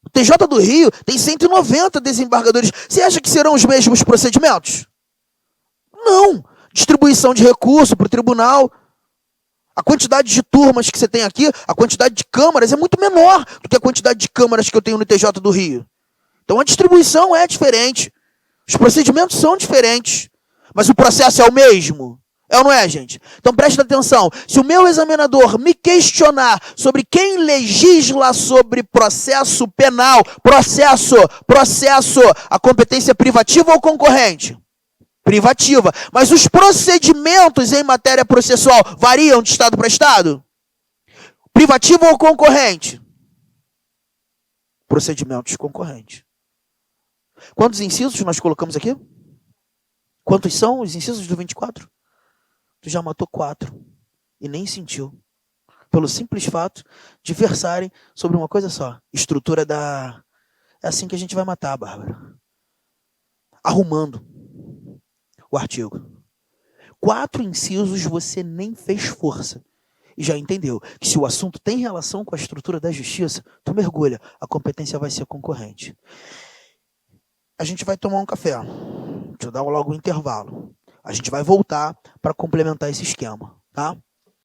O TJ do Rio tem 190 desembargadores. Você acha que serão os mesmos procedimentos? Não. Distribuição de recurso para o tribunal. A quantidade de turmas que você tem aqui, a quantidade de câmaras é muito menor do que a quantidade de câmaras que eu tenho no TJ do Rio. Então a distribuição é diferente. Os procedimentos são diferentes. Mas o processo é o mesmo. É ou não é, gente? Então preste atenção. Se o meu examinador me questionar sobre quem legisla sobre processo penal, processo, a competência privativa ou concorrente? Privativa. Mas os procedimentos em matéria processual variam de estado para estado? Privativo ou concorrente? Procedimentos concorrentes. Quantos incisos nós colocamos aqui? Quantos são os incisos do 24? Tu já matou 4 e nem sentiu. Pelo simples fato de versarem sobre uma coisa só. Estrutura da... É assim que a gente vai matar, Bárbara. Arrumando o artigo. 4 incisos você nem fez força. E já entendeu que se o assunto tem relação com a estrutura da justiça, tu mergulha, a competência vai ser concorrente. A gente vai tomar um café. Deixa eu dar logo um intervalo. A gente vai voltar para complementar esse esquema, tá?